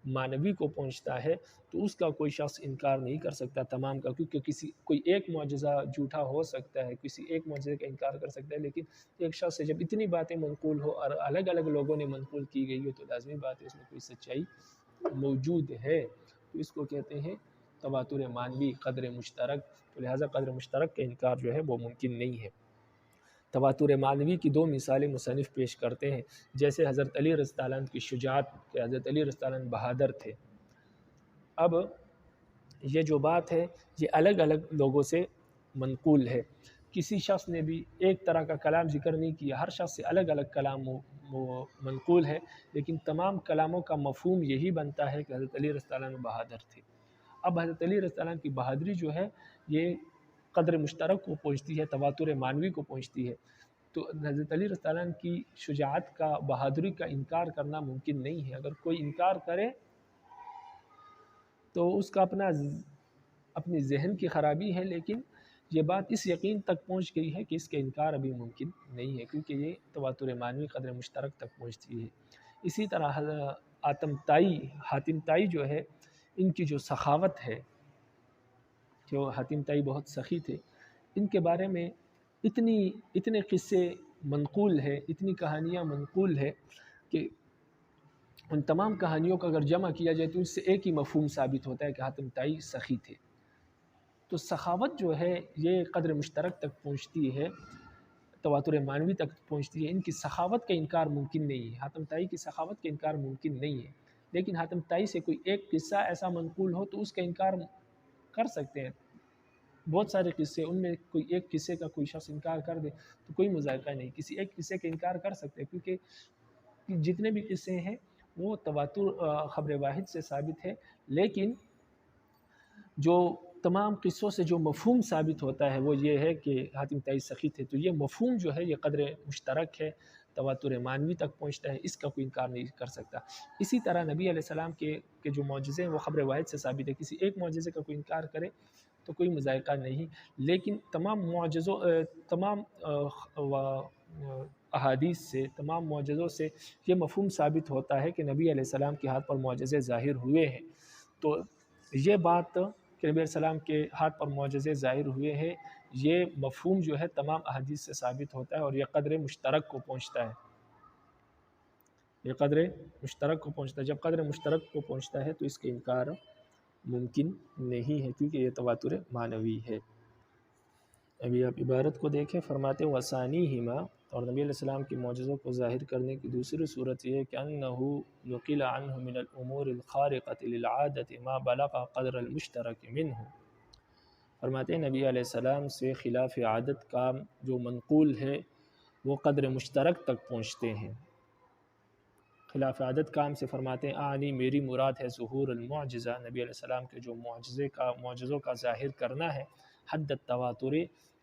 S1: معنوی کو پہنچتا ہے، تو اس کا کوئی شخص انکار نہیں کر سکتا تمام کا، کیونکہ کوئی ایک معجزہ جھوٹا ہو سکتا ہے، کسی ایک معجزے کا انکار کر سکتا ہے، لیکن ایک شخص سے جب اتنی باتیں منقول ہو اور الگ الگ لوگوں نے منقول کی گئی ہو تو لازمی بات ہے اس میں کوئی سچائی موجود ہے، تو اس کو کہتے ہیں تواتر معنوی، قدر مشترک، تو لہٰذا قدر مشترک کا انکار جو ہے وہ ممکن نہیں ہے۔ تواتر معنوی کی 2 مثالیں مصنف پیش کرتے ہیں، جیسے حضرت علی رضی اللہ عنہ کی شجاعت، کہ حضرت علی رضی اللہ عنہ بہادر تھے۔ اب یہ جو بات ہے یہ الگ الگ لوگوں سے منقول ہے، کسی شخص نے بھی ایک طرح کا کلام ذکر نہیں کیا، ہر شخص سے الگ الگ کلام منقول ہے، لیکن تمام کلاموں کا مفہوم یہی بنتا ہے کہ حضرت علی رضی اللہ عنہ بہادر تھے۔ اب حضرت علی رضی اللہ عنہ کی بہادری جو ہے یہ قدر مشترک کو پہنچتی ہے، تواتر معنوی کو پہنچتی ہے، تو حضرت علی رضی اللہ عنہ کی شجاعت کا، بہادری کا انکار کرنا ممکن نہیں ہے۔ اگر کوئی انکار کرے تو اس کا اپنی ذہن کی خرابی ہے، لیکن یہ بات اس یقین تک پہنچ گئی ہے کہ اس کا انکار ابھی ممکن نہیں ہے، کیونکہ یہ تواتر معنوی قدر مشترک تک پہنچتی ہے۔ اسی طرح حاتم طائی جو ہے، ان کی جو سخاوت ہے، جو حاتم طائی بہت سخی تھے، ان کے بارے میں اتنے قصے منقول ہے، اتنی کہانیاں منقول ہے کہ ان تمام کہانیوں کو اگر جمع کیا جائے تو اس سے ایک ہی مفہوم ثابت ہوتا ہے کہ حاتم طائی سخی تھے۔ تو سخاوت جو ہے یہ قدر مشترک تک پہنچتی ہے، تواتر معنوی تک پہنچتی ہے، ان کی سخاوت کا انکار ممکن نہیں ہے، حاتم طائی کی سخاوت کا انکار ممکن نہیں ہے، لیکن حاتم طائی سے کوئی ایک قصہ ایسا منقول ہو تو اس کا انکار کر سکتے ہیں۔ بہت سارے قصے، ان میں کوئی ایک قصے کا کوئی شخص انکار کر دے تو کوئی مذائقہ نہیں، کسی ایک قصے کا انکار کر سکتے ہیں، کیونکہ جتنے بھی قصے ہیں وہ تواتر خبر واحد سے ثابت ہے، لیکن جو تمام قصوں سے جو مفہوم ثابت ہوتا ہے وہ یہ ہے کہ حاتم طائی سخی تھے، تو یہ مفہوم جو ہے یہ قدر مشترک ہے، تواتر معنوی تک پہنچتا ہے، اس کا کوئی انکار نہیں کر سکتا۔ اسی طرح نبی علیہ السلام کے جو معجزے ہیں وہ خبر واحد سے ثابت ہے، کسی ایک معجزے کا کوئی انکار کرے تو کوئی مذائقہ نہیں، لیکن تمام احادیث سے، تمام معجزوں سے یہ مفہوم ثابت ہوتا ہے کہ نبی علیہ السلام کے ہاتھ پر معجزے ظاہر ہوئے ہیں۔ تو یہ بات کہ نبی علیہ السلام کے ہاتھ پر معجزے ظاہر ہوئے ہیں، یہ مفہوم جو ہے تمام احادیث سے ثابت ہوتا ہے، اور یہ قدر مشترک کو پہنچتا ہے، یہ قدر مشترک کو پہنچتا ہے۔ جب قدر مشترک کو پہنچتا ہے تو اس کا انکار ممکن نہیں ہے، کیونکہ یہ تواتر معنوی ہے۔ ابھی آپ عبارت کو دیکھیں، فرماتے ہیں وَثَانِيهِمَا، اور نبی علیہ السلام کے معجزوں کو ظاہر کرنے کی دوسری صورت یہ ہے کہ أَنَّهُ نُقِلَ عَنْهُ مِنَ الْأُمُورِ الْخَارِقَةِ لِلْعَادَةِ مَا بَلَغَ قَدْرَ الْمُشْتَرَكِ مِنْهُ۔ فرماتے ہیں نبی علیہ السلام سے خلاف عادت کام جو منقول ہے وہ قدر مشترک تک پہنچتے ہیں۔ خلاف عادت کام سے فرماتے ہیں آنی میری مراد ہے ظہور المعجزہ، نبی علیہ السلام کے جو معجزوں کا ظاہر کرنا ہے، حد التواتر،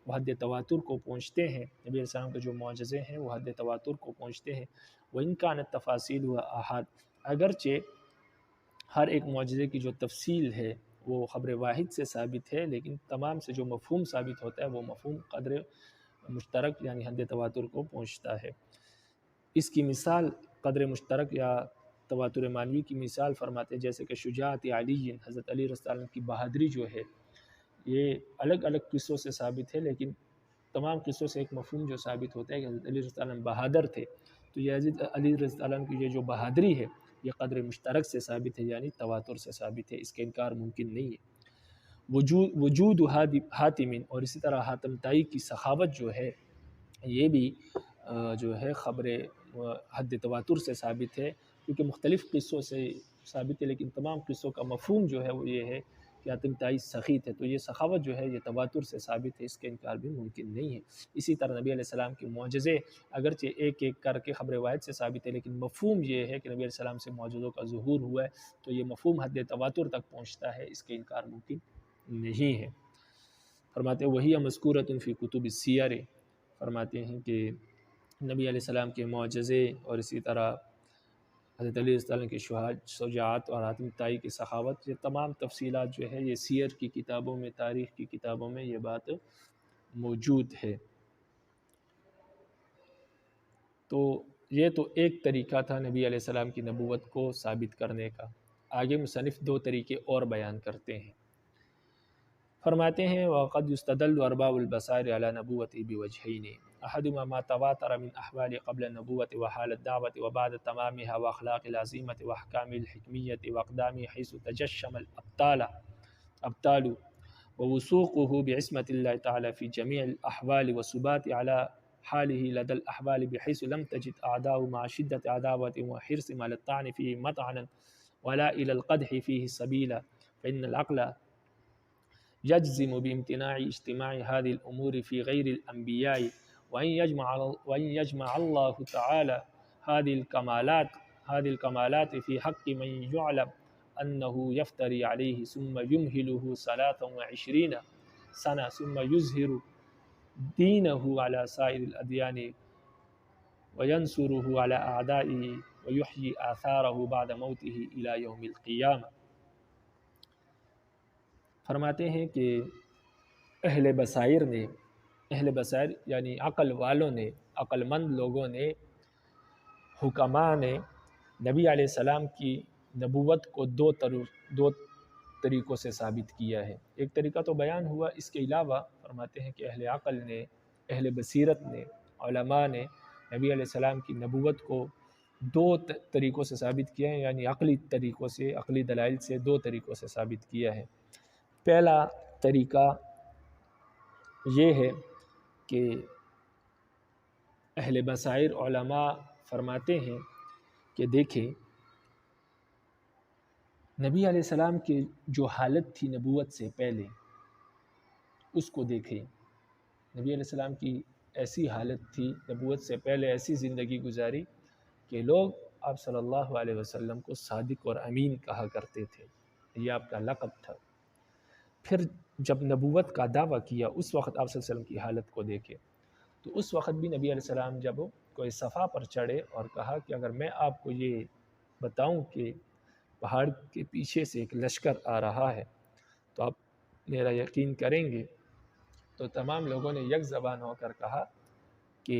S1: وہ حد تواتر کو پہنچتے ہیں، نبی علیہ السلام کے جو معجزے ہیں وہ حد تواتر کو پہنچتے ہیں۔ وَإِن كَانَتْ تَفَاصِيلُ وَأَحَادُ، اگرچہ ہر ایک معجزے کی جو تفصیل ہے وہ خبر واحد سے ثابت ہے، لیکن تمام سے جو مفہوم ثابت ہوتا ہے وہ مفہوم قدر مشترک یعنی حد تواتر کو پہنچتا ہے۔ اس کی مثال قدر مشترک یا تواتر معنوی کی مثال فرماتے ہیں جیسے کہ شجاعت علی، حضرت علی رضی اللہ عنہ کی بہادری جو ہے یہ الگ الگ قصوں سے ثابت ہے، لیکن تمام قصوں سے ایک مفہوم جو ثابت ہوتا ہے کہ حضرت علی رضی اللہ عنہ بہادر تھے، تو یہ حضرت علی رضی اللہ عنہ کی یہ جو بہادری ہے یہ قدر مشترک سے ثابت ہے، یعنی تواتر سے ثابت ہے، اس کا انکار ممکن نہیں ہے۔ وجود حاتم، اور اسی طرح حاتم طائی کی سخاوت جو ہے یہ بھی جو ہے خبر حد تواتر سے ثابت ہے، کیونکہ مختلف قصوں سے ثابت ہے، لیکن تمام قصوں کا مفہوم جو ہے وہ یہ ہے کہ حاتم طائی سخی تھے، تو یہ سخاوت جو ہے یہ تواتر سے ثابت ہے، اس کا انکار بھی ممکن نہیں ہے۔ اسی طرح نبی علیہ السلام کے معجزے اگرچہ ایک ایک کر کے خبر واحد سے ثابت ہے، لیکن مفہوم یہ ہے کہ نبی علیہ السلام سے معجزوں کا ظہور ہوا ہے، تو یہ مفہوم حد تواتر تک پہنچتا ہے، اس کے انکار ممکن نہیں ہے۔ فرماتے ہیں وہی مذکورۃ فی کتب السیر، فرماتے ہیں کہ نبی علیہ السلام کے معجزے اور اسی طرح حضرت علی رضی اللہ عنہ کی شجاعت اور حاتم طائی کی سخاوت، یہ تمام تفصیلات جو ہے یہ سیر کی کتابوں میں، تاریخ کی کتابوں میں یہ بات موجود ہے۔ تو یہ تو ایک طریقہ تھا نبی علیہ السلام کی نبوت کو ثابت کرنے کا۔ آگے مصنف دو طریقے اور بیان کرتے ہیں، فرماتے ہیں وَقَدْ يُسْتَدَلُّ أَرْبَابُ الْبَصَائِرِ عَلَى نَبُوَّتِهِ بِوَجْهَيْنِ أَحَدُهُمَا مَا تَوَاتَرَ مِنْ أَحْوَالِ قَبْلَ النُّبُوَّةِ وَحَالِ الدَّعْوَةِ وَبَعْدَ تَمَامِهَا وَأَخْلَاقِ الْعَظِيمَةِ وَأَحْكَامِ الْحِكْمِيَّةِ وَأَقْدَامِهِ حَيْثُ تَجَشَّمَ الْأَبْطَالُ ووثوقه بعصمة الله تعالى في جميع الأحوال والثبات على حاله لدى الأحوال بحيث لم تجد أعداء مع شدة عداوة وحرص على الطعن فيه مطعنا ولا إلى القدح فيه سبيلا، فإن العقل يجزم بامتناع اجتماع هذه الأمور في غير الأنبياء، وأن يجمع الله تعالى هذه الكمالات في حق من يعلم أنه يفتري عليه ثم يمهله 23 سنة ثم يظهر دينه على سائر الأديان وينصره على أعدائه ويحيي آثاره بعد موته إلى يوم القيامة۔ فرماتے ہیں کہ اہل بصائر یعنی عقل والوں نے، عقل مند لوگوں نے، حکماء نے نبی علیہ السلام کی نبوت کو دو طریقوں سے ثابت کیا ہے۔ ایک طریقہ تو بیان ہوا، اس کے علاوہ فرماتے ہیں کہ اہل عقل نے، اہل بصیرت نے، علماء نے نبی علیہ السلام کی نبوت کو دو طریقوں سے ثابت کیا ہے، یعنی عقلی طریقوں سے، عقلی دلائل سے دو طریقوں سے ثابت کیا ہے۔ پہلا طریقہ یہ ہے کہ اہل بصائر علماء فرماتے ہیں کہ دیکھیں نبی علیہ السلام کی جو حالت تھی نبوت سے پہلے اس کو دیکھیں۔ نبی علیہ السلام کی ایسی حالت تھی، نبوت سے پہلے ایسی زندگی گزاری کہ لوگ آپ صلی اللہ علیہ وسلم کو صادق اور امین کہا کرتے تھے، یہ آپ کا لقب تھا۔ پھر جب نبوت کا دعویٰ کیا اس وقت آپ صلی اللہ علیہ وسلم کی حالت کو دیکھے، تو اس وقت بھی نبی علیہ السلام جب کوئی صفا پر چڑھے اور کہا کہ اگر میں آپ کو یہ بتاؤں کہ پہاڑ کے پیچھے سے ایک لشکر آ رہا ہے تو آپ میرا یقین کریں گے، تو تمام لوگوں نے یک زبان ہو کر کہا کہ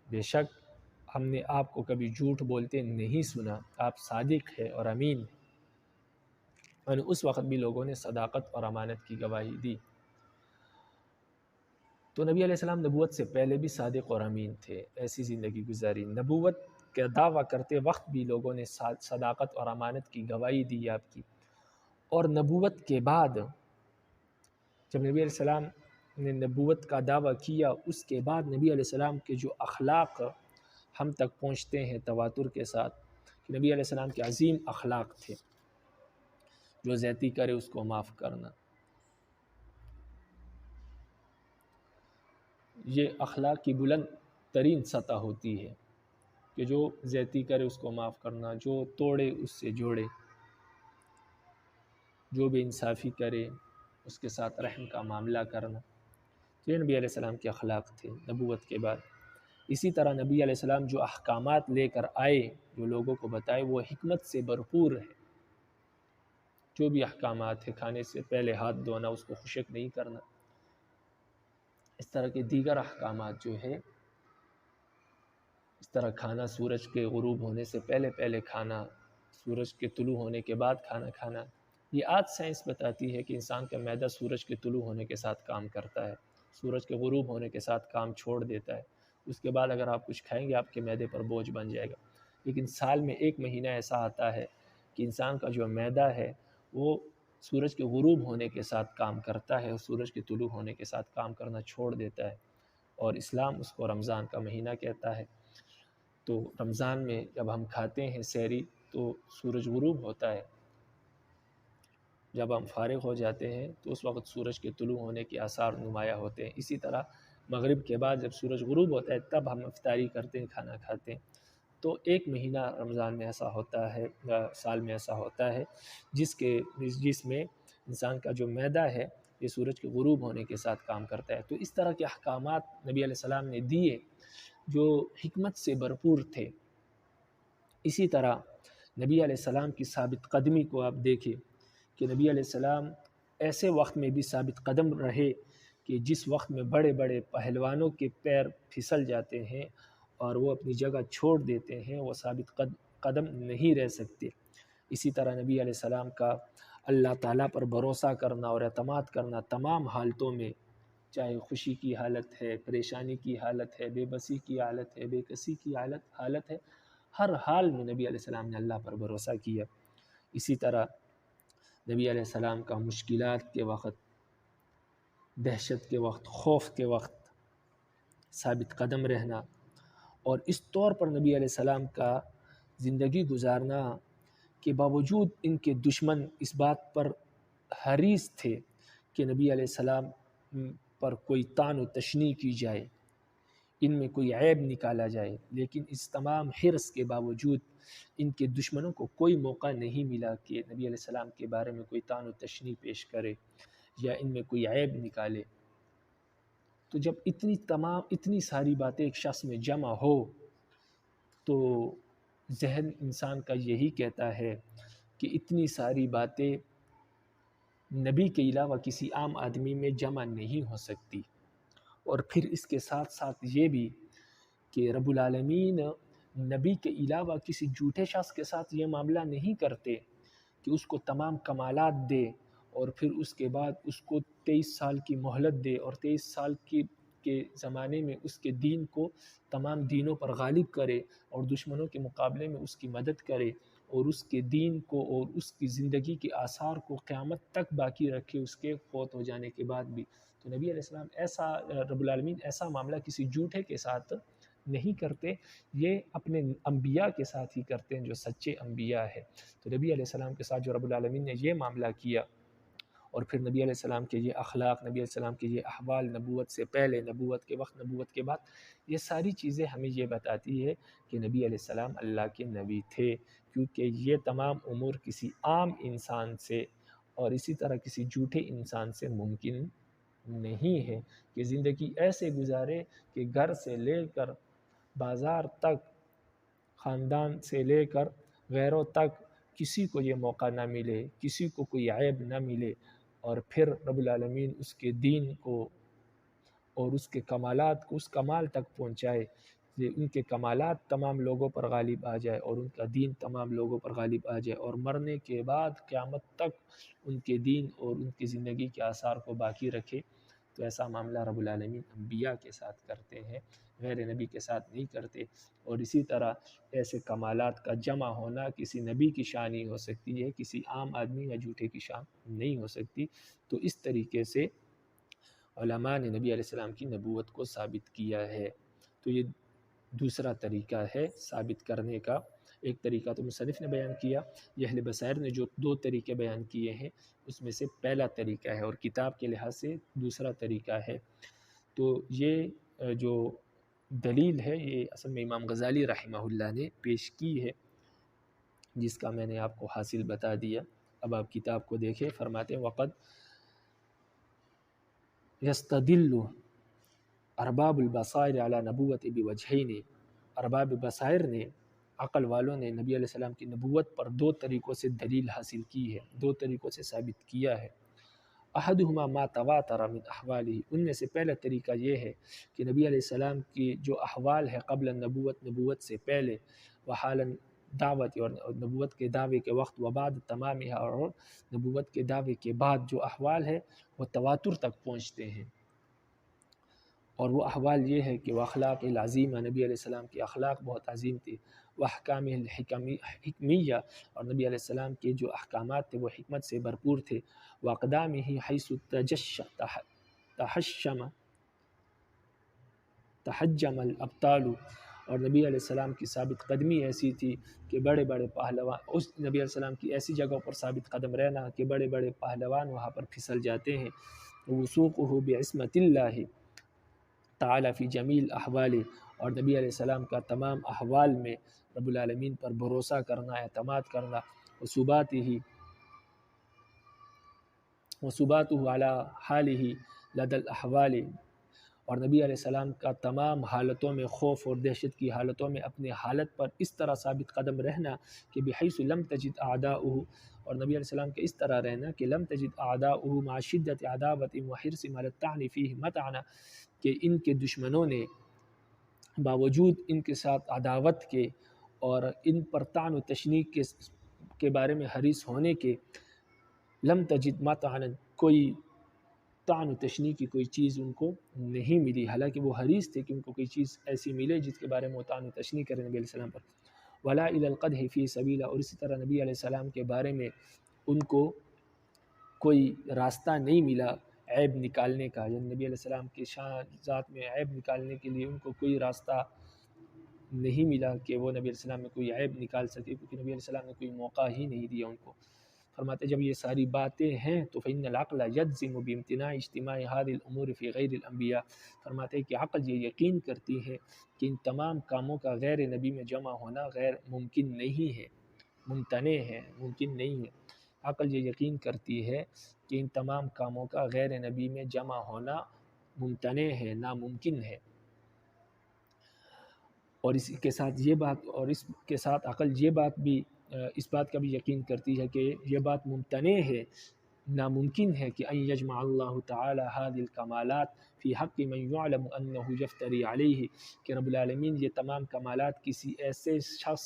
S1: بے شک ہم نے آپ کو کبھی جھوٹ بولتے نہیں سنا، آپ صادق ہے اور امین ہے۔ اور اس وقت بھی لوگوں نے صداقت اور امانت کی گواہی دی۔ تو نبی علیہ السلام نبوت سے پہلے بھی صادق اور امین تھے، ایسی زندگی گزاری۔ نبوت کا دعویٰ کرتے وقت بھی لوگوں نے صداقت اور امانت کی گواہی دی آپ کی، اور نبوت کے بعد جب نبی علیہ السلام نے نبوت کا دعویٰ کیا اس کے بعد نبی علیہ السلام کے جو اخلاق ہم تک پہنچتے ہیں تواتر کے ساتھ، کہ نبی علیہ السلام کے عظیم اخلاق تھے، جو زیادتی کرے اس کو معاف کرنا، یہ اخلاق کی بلند ترین سطح ہوتی ہے کہ جو زیادتی کرے اس کو معاف کرنا، جو توڑے اس سے جوڑے، جو بے انصافی کرے اس کے ساتھ رحم کا معاملہ کرنا، تو یہ نبی علیہ السلام کے اخلاق تھے نبوت کے بعد۔ اسی طرح نبی علیہ السلام جو احکامات لے کر آئے، جو لوگوں کو بتائے، وہ حکمت سے بھرپور ہے۔ جو بھی احکامات ہیں، کھانے سے پہلے ہاتھ دھونا، اس کو خشک نہیں کرنا، اس طرح کے دیگر احکامات جو ہے، اس طرح کھانا سورج کے غروب ہونے سے پہلے کھانا، سورج کے طلوع ہونے کے بعد کھانا کھانا، یہ آج سائنس بتاتی ہے کہ انسان کا معدہ سورج کے طلوع ہونے کے ساتھ کام کرتا ہے، سورج کے غروب ہونے کے ساتھ کام چھوڑ دیتا ہے، اس کے بعد اگر آپ کچھ کھائیں گے آپ کے معدے پر بوجھ بن جائے گا۔ لیکن سال میں ایک مہینہ ایسا آتا ہے کہ انسان کا جو معدہ ہے وہ سورج کے غروب ہونے کے ساتھ کام کرتا ہے اور سورج کے طلوع ہونے کے ساتھ کام کرنا چھوڑ دیتا ہے، اور اسلام اس کو رمضان کا مہینہ کہتا ہے۔ تو رمضان میں جب ہم کھاتے ہیں سحری تو سورج غروب ہوتا ہے، جب ہم فارغ ہو جاتے ہیں تو اس وقت سورج کے طلوع ہونے کے آثار نمایاں ہوتے ہیں۔ اسی طرح مغرب کے بعد جب سورج غروب ہوتا ہے تب ہم افطاری کرتے ہیں، کھانا کھاتے ہیں۔ تو ایک مہینہ رمضان میں ایسا ہوتا ہے، سال میں ایسا ہوتا ہے جس میں انسان کا جو معدہ ہے یہ سورج کے غروب ہونے کے ساتھ کام کرتا ہے۔ تو اس طرح کے احکامات نبی علیہ السلام نے دیے جو حکمت سے بھرپور تھے۔ اسی طرح نبی علیہ السلام کی ثابت قدمی کو آپ دیکھیں کہ نبی علیہ السلام ایسے وقت میں بھی ثابت قدم رہے کہ جس وقت میں بڑے بڑے پہلوانوں کے پیر پھسل جاتے ہیں اور وہ اپنی جگہ چھوڑ دیتے ہیں، وہ ثابت قدم نہیں رہ سکتے۔ اسی طرح نبی علیہ السلام کا اللہ تعالیٰ پر بھروسہ کرنا اور اعتماد کرنا تمام حالتوں میں، چاہے خوشی کی حالت ہے، پریشانی کی حالت ہے، بے بسی کی حالت ہے، بے کسی کی حالت ہے، ہر حال میں نبی علیہ السلام نے اللہ پر بھروسہ کیا۔ اسی طرح نبی علیہ السلام کا مشکلات کے وقت، دہشت کے وقت، خوف کے وقت ثابت قدم رہنا، اور اس طور پر نبی علیہ السلام کا زندگی گزارنا کے باوجود ان کے دشمن اس بات پر حریص تھے کہ نبی علیہ السلام پر کوئی طعن و تشنیع کی جائے، ان میں کوئی عیب نکالا جائے، لیکن اس تمام حرص کے باوجود ان کے دشمنوں کو کوئی موقع نہیں ملا کہ نبی علیہ السلام کے بارے میں کوئی طعن و تشنیع پیش کرے یا ان میں کوئی عیب نکالے۔ تو جب اتنی ساری باتیں ایک شخص میں جمع ہو تو ذہن انسان کا یہی کہتا ہے کہ اتنی ساری باتیں نبی کے علاوہ کسی عام آدمی میں جمع نہیں ہو سکتی۔ اور پھر اس کے ساتھ ساتھ یہ بھی کہ رب العالمین نبی کے علاوہ کسی جھوٹے شخص کے ساتھ یہ معاملہ نہیں کرتے کہ اس کو تمام کمالات دے اور پھر اس کے بعد اس کو 23 سال کی مہلت دے اور 23 سال کے زمانے میں اس کے دین کو تمام دینوں پر غالب کرے اور دشمنوں کے مقابلے میں اس کی مدد کرے اور اس کے دین کو اور اس کی زندگی کے آثار کو قیامت تک باقی رکھے اس کے فوت ہو جانے کے بعد بھی۔ تو نبی علیہ السلام رب العالمین ایسا معاملہ کسی جھوٹے کے ساتھ نہیں کرتے، یہ اپنے انبیاء کے ساتھ ہی کرتے ہیں جو سچے انبیاء ہیں۔ تو نبی علیہ السلام کے ساتھ جو رب العالمین نے یہ معاملہ کیا، اور پھر نبی علیہ السلام کے یہ اخلاق، نبی علیہ السلام کے یہ احوال، نبوت سے پہلے، نبوت کے وقت، نبوت کے بعد، یہ ساری چیزیں ہمیں یہ بتاتی ہے کہ نبی علیہ السلام اللہ کے نبی تھے، کیونکہ یہ تمام امور کسی عام انسان سے اور اسی طرح کسی جھوٹے انسان سے ممکن نہیں ہے کہ زندگی ایسے گزارے کہ گھر سے لے کر بازار تک، خاندان سے لے کر غیروں تک کسی کو یہ موقع نہ ملے، کسی کو کوئی عیب نہ ملے، اور پھر رب العالمین اس کے دین کو اور اس کے کمالات کو اس کمال تک پہنچائے کہ ان کے کمالات تمام لوگوں پر غالب آ جائے اور ان کا دین تمام لوگوں پر غالب آ جائے، اور مرنے کے بعد قیامت تک ان کے دین اور ان کی زندگی کے آثار کو باقی رکھے۔ تو ایسا معاملہ رب العالمین انبیاء کے ساتھ کرتے ہیں، غیر نبی کے ساتھ نہیں کرتے۔ اور اسی طرح ایسے کمالات کا جمع ہونا کسی نبی کی شان ہی ہو سکتی ہے، کسی عام آدمی یا جھوٹے کی شان نہیں ہو سکتی۔ تو اس طریقے سے علماء نے نبی علیہ السلام کی نبوت کو ثابت کیا ہے۔ تو یہ دوسرا طریقہ ہے ثابت کرنے کا۔ ایک طریقہ تو مصنف نے بیان کیا، یہ اہل بصائر نے جو 2 طریقے بیان کیے ہیں اس میں سے پہلا طریقہ ہے، اور کتاب کے لحاظ سے دوسرا طریقہ ہے۔ تو یہ جو دلیل ہے یہ اصل میں امام غزالی رحمہ اللہ نے پیش کی ہے، جس کا میں نے آپ کو حاصل بتا دیا۔ اب آپ کتاب کو دیکھیں، فرماتے ہیں وقد یستدل ارباب البصائر علی نبوت بوجہین، ارباب بصائر نے، عقل والوں نے نبی علیہ السلام کی نبوت پر 2 طریقوں سے دلیل حاصل کی ہے، 2 طریقوں سے ثابت کیا ہے۔ احدہما ما تواتر من احوالہ، ان میں سے پہلا طریقہ یہ ہے کہ نبی علیہ السلام کی جو احوال ہے قبل النبوت، نبوت سے پہلے، وحال دعوت اور نبوت کے دعوے کے وقت، وبعد تمامها، اور نبوت کے دعوے کے بعد جو احوال ہے وہ تواتر تک پہنچتے ہیں۔ اور وہ احوال یہ ہے کہ وہ اخلاق العظیمہ، نبی علیہ السلام کی اخلاق بہت عظیم تھی، وأحکامہ الحکمیہ، اور نبی علیہ السلام کے جو احکامات تھے وہ حکمت سے بھرپور تھے، وأقدامہ حیث تحجم الابطال، اور نبی علیہ السلام کی ثابت قدمی ایسی تھی کہ بڑے بڑے پہلوان، اس نبی علیہ السلام کی ایسی جگہوں پر ثابت قدم رہنا کہ بڑے بڑے پہلوان وہاں پر پھسل جاتے ہیں، وثوقہ بعصمت اللہ تعالی فی جمیل احوال، اور نبی علیہ السلام کا تمام احوال میں رب العالمین پر بھروسہ کرنا، اعتماد کرنا، وثباتہ علی حالہ لدى الاحوال، اور نبی علیہ السلام کا تمام حالتوں میں، خوف اور دہشت کی حالتوں میں اپنے حالت پر اس طرح ثابت قدم رہنا کہ بحیث لم تجد اعداؤہ، اور نبی علیہ السلام کے اس طرح رہنا کہ لم تجد اعداؤہ مع شدت عداوت وحرص علی الطعن فیہ مطعنا، کہ ان کے دشمنوں نے باوجود ان کے ساتھ عداوت کے اور ان پر طعن و تشنیع کے بارے میں حریص ہونے کے، لم تجد مطعنا، کوئی طعن و تشنیع کی کوئی چیز ان کو نہیں ملی، حالانکہ وہ حریص تھے کہ ان کو کوئی چیز ایسی ملے جس کے بارے میں وہ طعن و تشنیع کریں نبی علیہ السلام پر، ولا الی القدح فی سبیلہ، اور اسی طرح نبی علیہ السلام کے بارے میں ان کو کوئی راستہ نہیں ملا عیب نکالنے کا، یعنی نبی علیہ السلام کی شان ذات میں عیب نکالنے کے لیے ان کو کوئی راستہ نہیں ملا کہ وہ نبی علیہ السلام میں کوئی عیب نکال سکے، کیونکہ نبی علیہ السلام نے کوئی موقع ہی نہیں دیا ان کو۔ فرماتے جب یہ ساری باتیں ہیں تو فإن العقل يجزم بامتناع اجتماع هذه الامور في غیر الانبیاء، فرماتے کہ عقل یہ یقین کرتی ہے کہ ان تمام کاموں کا غیر نبی میں جمع ہونا غیر ممکن نہیں ہے، ممتنع ہے، ممکن نہیں ہے۔ عقل یہ یقین کرتی ہے کہ ان تمام کاموں کا غیر نبی میں جمع ہونا ممتنع ہے، ناممکن ہے، اور اس کے ساتھ یہ بات، اور اس کے ساتھ عقل یہ بات بھی، اس بات کا بھی یقین کرتی ہے کہ یہ بات ممتنع ہے، ناممکن ہے کہ ان یجمع اللہ تعالی هذه الکمالات فی حق من یعلم انه یفتری علیہ، کہ رب العالمین یہ تمام کمالات کسی ایسے شخص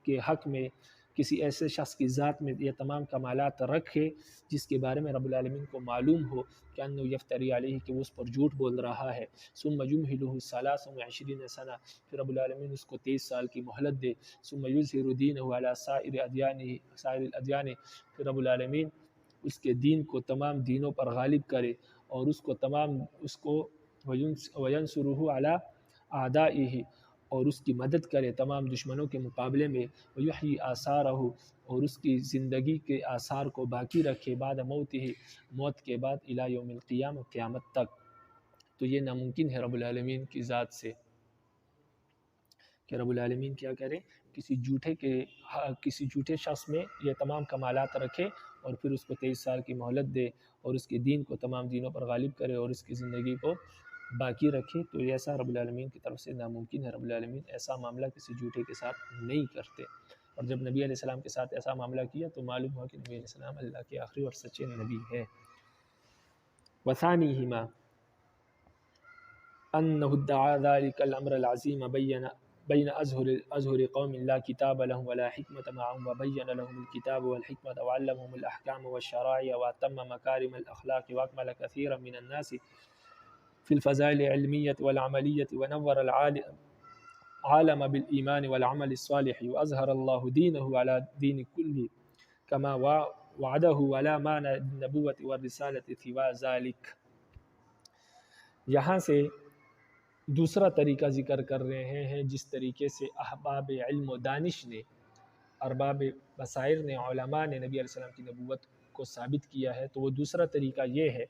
S1: کے حق میں، کسی ایسے شخص کی ذات میں یہ تمام کمالات رکھے جس کے بارے میں رب العالمین کو معلوم ہو کہ انه یفتری علیہ، کہ وہ اس پر جھوٹ بول رہا ہے، ثم یمہلہ 23 سنہ، پھر رب العالمین اس کو 23 سال کی مہلت دے، ثم یظہر دینہ علی سائر الادیان، پھر رب العالمین اس کے دین کو تمام دینوں پر غالب کرے اور اس کو وینصرہ علی اعدائہ، اور اس کی مدد کرے تمام دشمنوں کے مقابلے میں، ویحیی آثارہ، اور اس کی زندگی کے آثار کو باقی رکھے، بعد موتہ، موت کے بعد، الی یوم القیامہ، قیامت تک۔ تو یہ ناممکن ہے رب العالمین کی ذات سے کہ رب العالمین کیا کرے، کسی جھوٹے شخص میں یہ تمام کمالات رکھے اور پھر اس کو 23 سال کی مہلت دے اور اس کے دین کو تمام دینوں پر غالب کرے اور اس کی زندگی کو باقی رکھے، تو یہ ایسا رب العالمین کی طرف سے ناممکن ہے۔ رب العالمین ایسا معاملہ کسی جھوٹے کے ساتھ نہیں کرتے، اور جب نبی علیہ السلام کے ساتھ ایسا معاملہ کیا تو معلوم ہوا کہ نبی علیہ السلام اللہ کے آخری اور سچے نبی ہے۔ وثانیہما انہ ادعا ذلک الامر العظیم بین ازہر قوم لا کتاب لهم ولا حکمت معهم وبین لهم الکتاب والحکمت وعلمهم الاحکام والشرائع واتم مکارم الاخلاق واکمل کثیرا من الناس فی الفضائل العلمیة والعملیة ونور العالم بالایمان والعمل الصالح واظہر اللہ دینہ علی دین کل کما وعدہ ولا معنى النبوة والرسالة سوى ذلك۔ یہاں سے دوسرا طریقہ ذکر کر رہے ہیں جس طریقے سے احباب علم و دانش نے، ارباب بصائر نے، علماء نے نبی علیہ السلام کی نبوت کو ثابت کیا ہے، تو وہ دوسرا طریقہ یہ ہے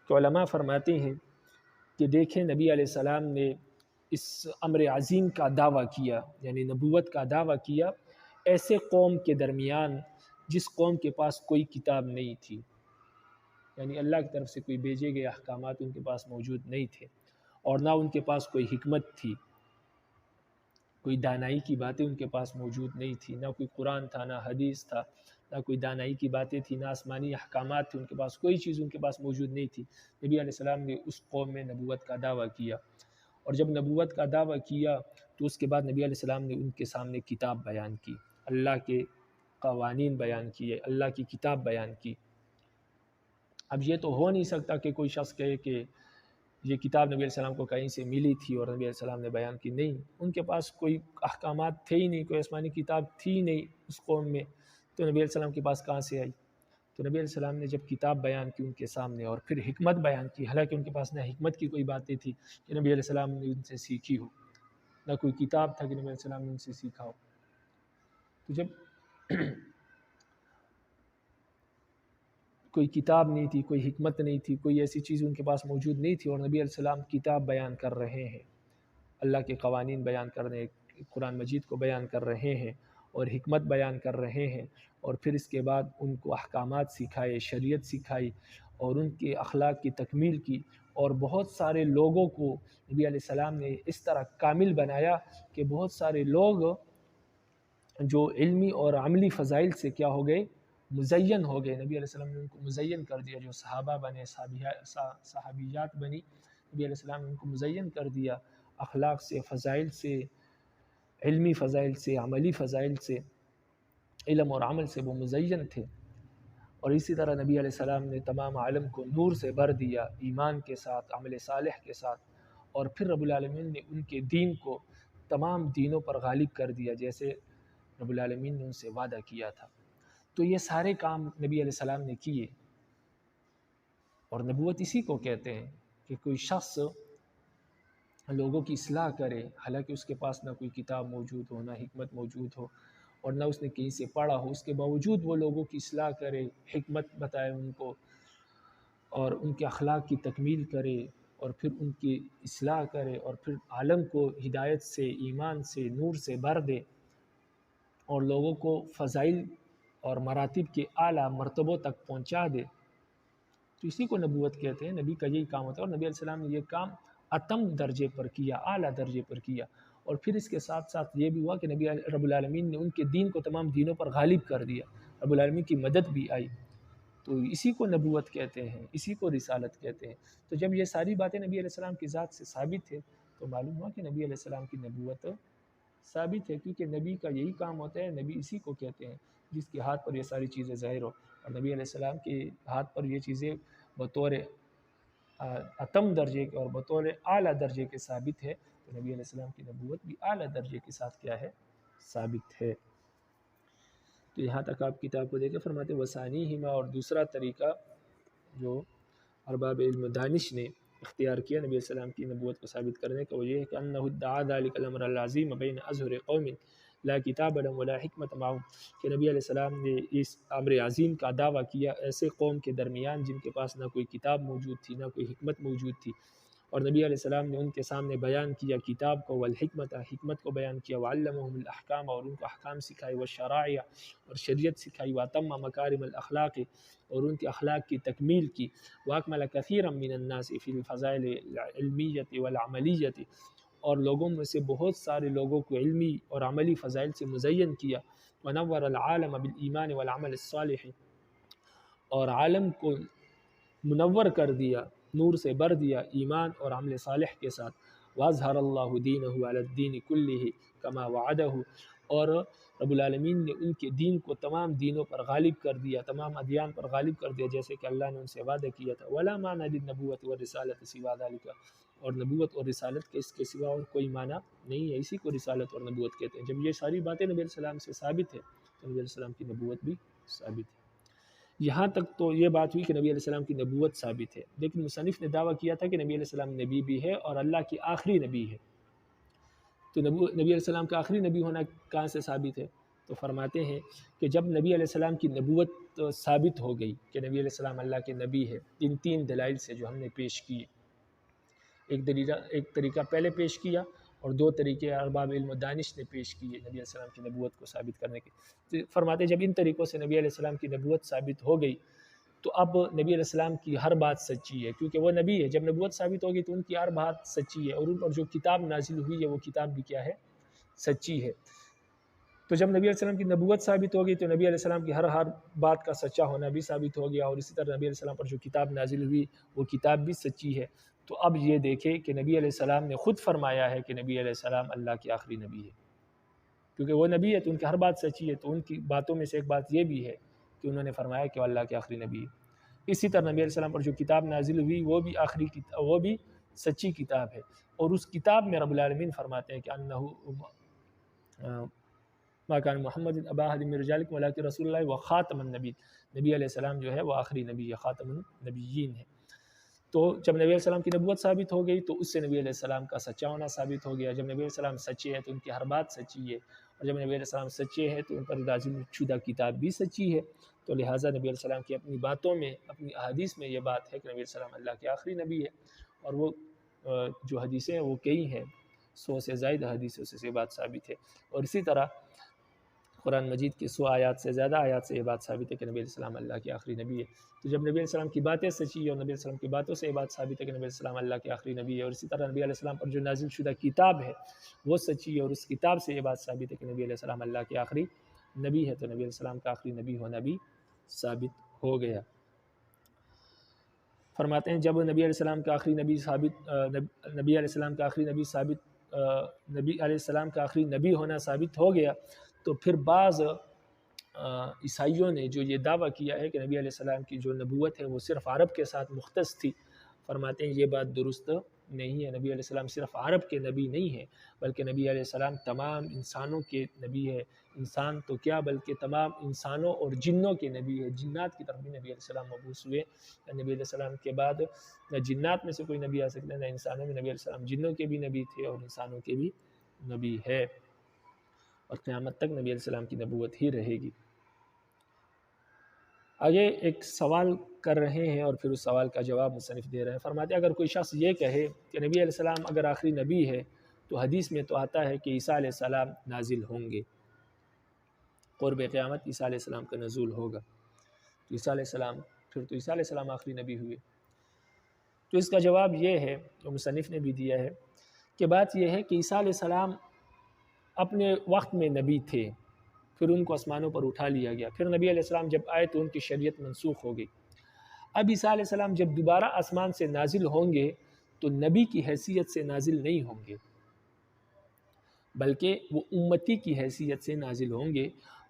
S1: کہ علماء فرماتے ہیں کہ دیکھیں نبی علیہ السلام نے اس امر عظیم کا دعویٰ کیا، یعنی نبوت کا دعویٰ کیا ایسے قوم کے درمیان جس قوم کے پاس کوئی کتاب نہیں تھی، یعنی اللہ کی طرف سے کوئی بھیجے گئے احکامات ان کے پاس موجود نہیں تھے، اور نہ ان کے پاس کوئی حکمت تھی، کوئی دانائی کی باتیں ان کے پاس موجود نہیں تھی، نہ کوئی قرآن تھا، نہ حدیث تھا، نہ کوئی دانائی کی باتیں تھی، نہ آسمانی احکامات تھے، ان کے پاس کوئی چیز ان کے پاس موجود نہیں تھی۔ نبی علیہ السلام نے اس قوم میں نبوت کا دعویٰ کیا، اور جب نبوت کا دعویٰ کیا تو اس کے بعد نبی علیہ السلام نے ان کے سامنے کتاب بیان کی، اللہ کے قوانین بیان کیے، اللہ کی کتاب بیان کی۔ اب یہ تو ہو نہیں سکتا کہ کوئی شخص کہے کہ یہ کتاب نبی علیہ السلام کو کہیں سے ملی تھی اور نبی علیہ السلام نے بیان کی، نہیں، ان کے پاس کوئی احکامات تھے ہی نہیں، کوئی آسمانی کتاب تھی ہی نہیں اس قوم میں، تو نبی علیہ السلام کے پاس کہاں سے آئی؟ تو نبی علیہ السلام نے جب کتاب بیان کی ان کے سامنے اور پھر حکمت بیان کی، حالانکہ ان کے پاس نہ حکمت کی کوئی باتیں تھی کہ نبی علیہ السلام نے ان سے سیکھی ہو، نہ کوئی کتاب تھا کہ نبی علیہ السلام نے ان سے سیکھا ہو، تو جب کوئی کتاب نہیں تھی، کوئی حکمت نہیں تھی، کوئی ایسی چیز ان کے پاس موجود نہیں تھی، اور نبی علیہ السلام کتاب بیان کر رہے ہیں، اللہ کے قوانین بیان کر رہے ہیں، قرآن مجید کو بیان کر رہے ہیں اور حکمت بیان کر رہے ہیں، اور پھر اس کے بعد ان کو احکامات سکھائے، شریعت سکھائی اور ان کے اخلاق کی تکمیل کی، اور بہت سارے لوگوں کو نبی علیہ السلام نے اس طرح کامل بنایا کہ بہت سارے لوگ جو علمی اور عملی فضائل سے کیا ہو گئے، مزین ہو گئے، نبی علیہ السلام نے ان کو مزین کر دیا، جو صحابہ بنے، صحابیات بنی، نبی علیہ السلام نے ان کو مزین کر دیا، اخلاق سے، فضائل سے، علمی فضائل سے، عملی فضائل سے، علم اور عمل سے وہ مزین تھے، اور اسی طرح نبی علیہ السلام نے تمام عالم کو نور سے بھر دیا، ایمان کے ساتھ، عمل صالح کے ساتھ، اور پھر رب العالمین نے ان کے دین کو تمام دینوں پر غالب کر دیا، جیسے رب العالمین نے ان سے وعدہ کیا تھا۔ تو یہ سارے کام نبی علیہ السلام نے کیے، اور نبوت اسی کو کہتے ہیں کہ کوئی شخص لوگوں کی اصلاح کرے، حالانکہ اس کے پاس نہ کوئی کتاب موجود ہو، نہ حکمت موجود ہو، اور نہ اس نے کہیں سے پڑھا ہو، اس کے باوجود وہ لوگوں کی اصلاح کرے، حکمت بتائے ان کو، اور ان کے اخلاق کی تکمیل کرے، اور پھر ان کی اصلاح کرے، اور پھر عالم کو ہدایت سے، ایمان سے، نور سے بھر دے، اور لوگوں کو فضائل اور مراتب کے اعلیٰ مرتبوں تک پہنچا دے، تو اسی کو نبوت کہتے ہیں۔ نبی کا یہی کام ہوتا ہے، اور نبی علیہ السلام نے یہ کام اتم درجے پر کیا، اعلیٰ درجے پر کیا، اور پھر اس کے ساتھ ساتھ یہ بھی ہوا کہ نبی رب العالمین نے ان کے دین کو تمام دینوں پر غالب کر دیا، رب العالمین کی مدد بھی آئی، تو اسی کو نبوت کہتے ہیں، اسی کو رسالت کہتے ہیں۔ تو جب یہ ساری باتیں نبی علیہ السلام کی ذات سے ثابت ہے تو معلوم ہوا کہ نبی علیہ السلام کی نبوت ثابت ہے، کیونکہ نبی کا یہی کام ہوتا ہے، نبی اسی کو کہتے ہیں جس کے ہاتھ پر یہ ساری چیزیں ظاہر ہو، اور نبی علیہ السلام کے ہاتھ پر یہ چیزیں بطور اتم درجے کے اور بطور اعلیٰ درجے کے ثابت ہے، تو نبی علیہ السلام کی نبوت بھی اعلیٰ درجے کے ساتھ کیا ہے، ثابت ہے۔ تو یہاں تک آپ کتاب کو دیکھیں، فرماتے وسانی ہما، اور دوسرا طریقہ جو ارباب علم دانش نے اختیار کیا نبی علیہ السلام کی نبوت کو ثابت کرنے کا، وہ یہ ہے کہ انہ ادعا ذلک الامر العظیم بین ازہر قوم لا کتاب لهم ولا حکمت معهم، کہ نبی علیہ السلام نے اس امر عظیم کا دعویٰ کیا ایسے قوم کے درمیان جن کے پاس نہ کوئی کتاب موجود تھی، نہ کوئی حکمت موجود تھی، اور نبی علیہ السلام نے ان کے سامنے بیان کیا کتاب کو، والحکمت، حکمت کو بیان کیا، وعلمهم الاحکام، اور ان کو احکام سکھائے، والشرائع، اور شریعت سکھائی، واتم مکارم الاخلاق، اور ان کے اخلاق کی تکمیل کی، واکمل کثیرا من الناس فی الفضائل العلمیۃ والعملیۃ، اور لوگوں میں سے بہت سارے لوگوں کو علمی اور عملی فضائل سے مزین کیا، ونور العالم بالایمان والعمل الصالح، اور عالم کو منور کر دیا، نور سے بھر دیا ایمان اور عمل صالح کے ساتھ، واظہر اللہ دینہ علی الدین کلہ کما وعدہ، اور رب العالمین نے ان کے دین کو تمام دینوں پر غالب کر دیا، تمام ادیان پر غالب کر دیا، جیسے کہ اللہ نے ان سے وعدہ کیا تھا، ولا معنی للنبوۃ والرسالۃ سوا ذلک، اور نبوت اور رسالت کے اس کے سوا اور کوئی معنی نہیں ہے، اسی کو رسالت اور نبوت کہتے ہیں۔ جب یہ ساری باتیں نبی علیہ السلام سے ثابت ہے تو نبی علیہ السلام کی نبوت بھی ثابت ہے۔ یہاں تک تو یہ بات ہوئی کہ نبی علیہ السلام کی نبوت ثابت ہے، لیکن مصنف نے دعویٰ کیا تھا کہ نبی علیہ السلام نبی بھی ہے اور اللہ کی آخری نبی ہے، تو نبی علیہ السلام کا آخری نبی ہونا کہاں سے ثابت ہے؟ تو فرماتے ہیں کہ جب نبی علیہ السلام کی نبوت ثابت ہو گئی کہ نبی علیہ السلام اللہ کے نبی ہے، ان تین دلائل سے جو ہم نے پیش کیے، ایک طریقہ پہلے پیش کیا اور دو طریقے ارباب علم و دانش نے پیش کیے نبی علیہ السلام کی نبوت کو ثابت کرنے کے، تو فرماتے ہیں جب ان طریقوں سے نبی علیہ السلام کی نبوت ثابت ہو گئی تو اب نبی علیہ السلام کی ہر بات سچی ہے، کیونکہ وہ نبی ہے، جب نبوت ثابت ہوگی تو ان کی ہر بات سچی ہے، اور ان پر جو کتاب نازل ہوئی ہے وہ کتاب بھی کیا ہے، سچی ہے۔ تو جب نبی علیہ السلام کی نبوت ثابت ہوگی تو نبی علیہ السلام کی ہر بات کا سچا ہونا بھی ثابت ہو گیا، اور اسی طرح نبی علیہ السلام پر جو کتاب نازل ہوئی وہ کتاب بھی سچی ہے۔ تو اب یہ دیکھیں کہ نبی علیہ السلام نے خود فرمایا ہے کہ نبی علیہ السلام اللہ کے آخری نبی ہے، کیونکہ وہ نبی ہے تو ان کی ہر بات سچی ہے، تو ان کی باتوں میں سے ایک بات یہ بھی ہے کہ انہوں نے فرمایا کہ وہ اللہ کے آخری نبی ہے۔ اسی طرح نبی علیہ السلام پر جو کتاب نازل ہوئی وہ بھی سچی کتاب ہے، اور اس کتاب میں رب العالمین فرماتے ہیں کہ انہو ما کان محمد ابا احد من رجالکم ولکن رسول اللہ وخاتم النبی، نبی علیہ السلام جو ہے وہ آخری نبی ہے، خاتم النبیین ہے۔ تو جب نبی علیہ السلام کی نبوت ثابت ہو گئی تو اس سے نبی علیہ السلام کا سچا ہونا ثابت ہو گیا۔ جب نبی علیہ السلام سچے ہیں تو ان کی ہر بات سچی ہے، اور جب نبی علیہ السلام سچے ہیں تو ان پر نازل شدہ کتاب بھی سچی ہے۔ تو لہٰذا نبی علیہ السلام کی اپنی باتوں میں، اپنی احادیث میں یہ بات ہے کہ نبی علیہ السلام اللہ کے آخری نبی ہے، اور وہ جو حدیثیں ہیں وہ کئی ہیں، 100 سے زائد حدیثوں سے یہ بات ثابت ہے۔ اور اسی طرح قرآن مجید کی 100 آیات سے زیادہ آیات سے یہ بات ثابت ہے کہ نبی علیہ السلام اللہ کے آخری نبی ہے۔ تو جب نبی علیہ السلام کی باتیں سچی ہے اور نبی علیہ السلام کی باتوں سے یہ بات ثابت ہے کہ نبی علیہ السلام اللہ کے آخری نبی ہے، اور اسی طرح نبی علیہ السلام پر جو نازل شدہ کتاب ہے وہ سچی ہے، اور اس کتاب سے یہ بات ثابت ہے کہ نبی علیہ السلام اللہ کے آخری نبی ہے، تو نبی علیہ السلام کا آخری نبی ہونا بھی ثابت ہو گیا۔ فرماتے ہیں جب نبی علیہ السلام کا آخری نبی ثابت نبی علیہ السلام کا آخری نبی ثابت نبی علیہ السلام کا آخری نبی ہونا ثابت ہو گیا، تو پھر بعض عیسائیوں نے جو یہ دعویٰ کیا ہے کہ نبی علیہ السلام کی جو نبوت ہے وہ صرف عرب کے ساتھ مختص تھی، فرماتے ہیں یہ بات درست نہیں ہے۔ نبی علیہ السلام صرف عرب کے نبی نہیں ہے، بلکہ نبی علیہ السلام تمام انسانوں کے نبی ہے۔ انسان تو کیا بلکہ تمام انسانوں اور جنوں کے نبی ہے، جنات کی طرف بھی نبی علیہ السلام مبعوث ہوئے۔ نبی علیہ السلام کے بعد نہ جنات میں سے کوئی نبی آ سکتا ہے، نہ انسانوں میں۔ نبی علیہ السلام جنوں کے بھی نبی تھے اور انسانوں کے بھی نبی ہے، اور قیامت تک نبی علیہ السلام کی نبوت ہی رہے گی۔ آگے ایک سوال کر رہے ہیں اور پھر اس سوال کا جواب مصنف دے رہے ہیں۔ فرماتے ہیں اگر کوئی شخص یہ کہے کہ نبی علیہ السلام اگر آخری نبی ہے تو حدیث میں تو آتا ہے کہ عیسیٰ علیہ السلام نازل ہوں گے، قرب قیامت عیسیٰ علیہ السلام کا نزول ہوگا، تو عیسیٰ علیہ السلام پھر تو عیسیٰ علیہ السلام آخری نبی ہوئے۔ تو اس کا جواب یہ ہے جو مصنف نے بھی دیا ہے کہ بات یہ ہے کہ عیسیٰ علیہ السلام اپنے وقت میں نبی تھے، پھر ان کو آسمانوں پر اٹھا لیا گیا، پھر نبی علیہ السلام جب آئے تو ان کی شریعت منسوخ ہو گئی۔ اب عیسیٰ علیہ السلام جب دوبارہ آسمان سے نازل ہوں گے تو نبی کی حیثیت سے نازل نہیں ہوں گے، بلکہ وہ امتی کی حیثیت سے نازل ہوں گے،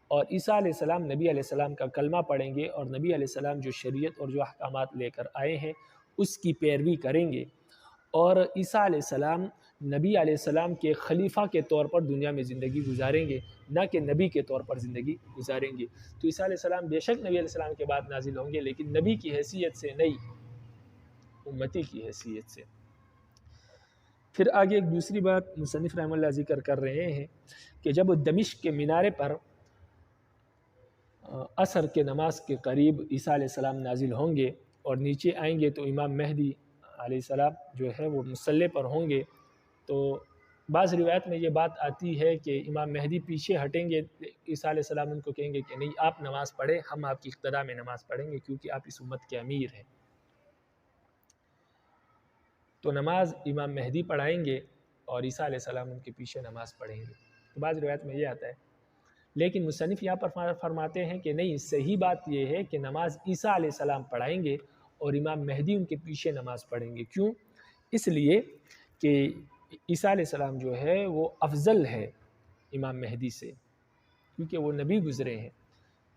S1: اور عیسیٰ علیہ السلام نبی علیہ السلام کا کلمہ پڑھیں گے، اور نبی علیہ السلام جو شریعت اور جو احکامات لے کر آئے ہیں اس کی پیروی کریں گے، اور عیسیٰ علیہ السلام نبی علیہ السلام کے خلیفہ کے طور پر دنیا میں زندگی گزاریں گے، نہ کہ نبی کے طور پر زندگی گزاریں گے۔ تو عیسیٰ علیہ السلام بے شک نبی علیہ السلام کے بعد نازل ہوں گے، لیکن نبی کی حیثیت سے نہیں، امتی کی حیثیت سے۔ پھر آگے ایک دوسری بات مصنف رحمہ اللہ ذکر کر رہے ہیں کہ جب دمشق کے مینارے پر عصر کے نماز کے قریب عیسیٰ علیہ السلام نازل ہوں گے اور نیچے آئیں گے تو امام مہدی علیہ السلام جو ہے وہ مصلی پر ہوں گے، تو بعض روایت میں یہ بات آتی ہے کہ امام مہدی پیچھے ہٹیں گے، عیسیٰ علیہ السلام ان کو کہیں گے کہ نہیں آپ نماز پڑھیں، ہم آپ کی اقتداء میں نماز پڑھیں گے کیونکہ آپ اس امت کے امیر ہیں۔ تو نماز امام مہدی پڑھائیں گے اور عیسیٰ علیہ السلام ان کے پیچھے نماز پڑھیں گے، تو بعض روایت میں یہ آتا ہے، لیکن مصنف یہاں پر فرماتے ہیں کہ نہیں، صحیح بات یہ ہے کہ نماز عیسیٰ علیہ السلام پڑھائیں گے اور امام مہدی ان کے پیچھے نماز پڑھیں گے۔ کیوں؟ اس لیے کہ عیسیٰ علیہ السلام جو ہے وہ افضل ہے امام مہدی سے، کیونکہ وہ نبی گزرے ہیں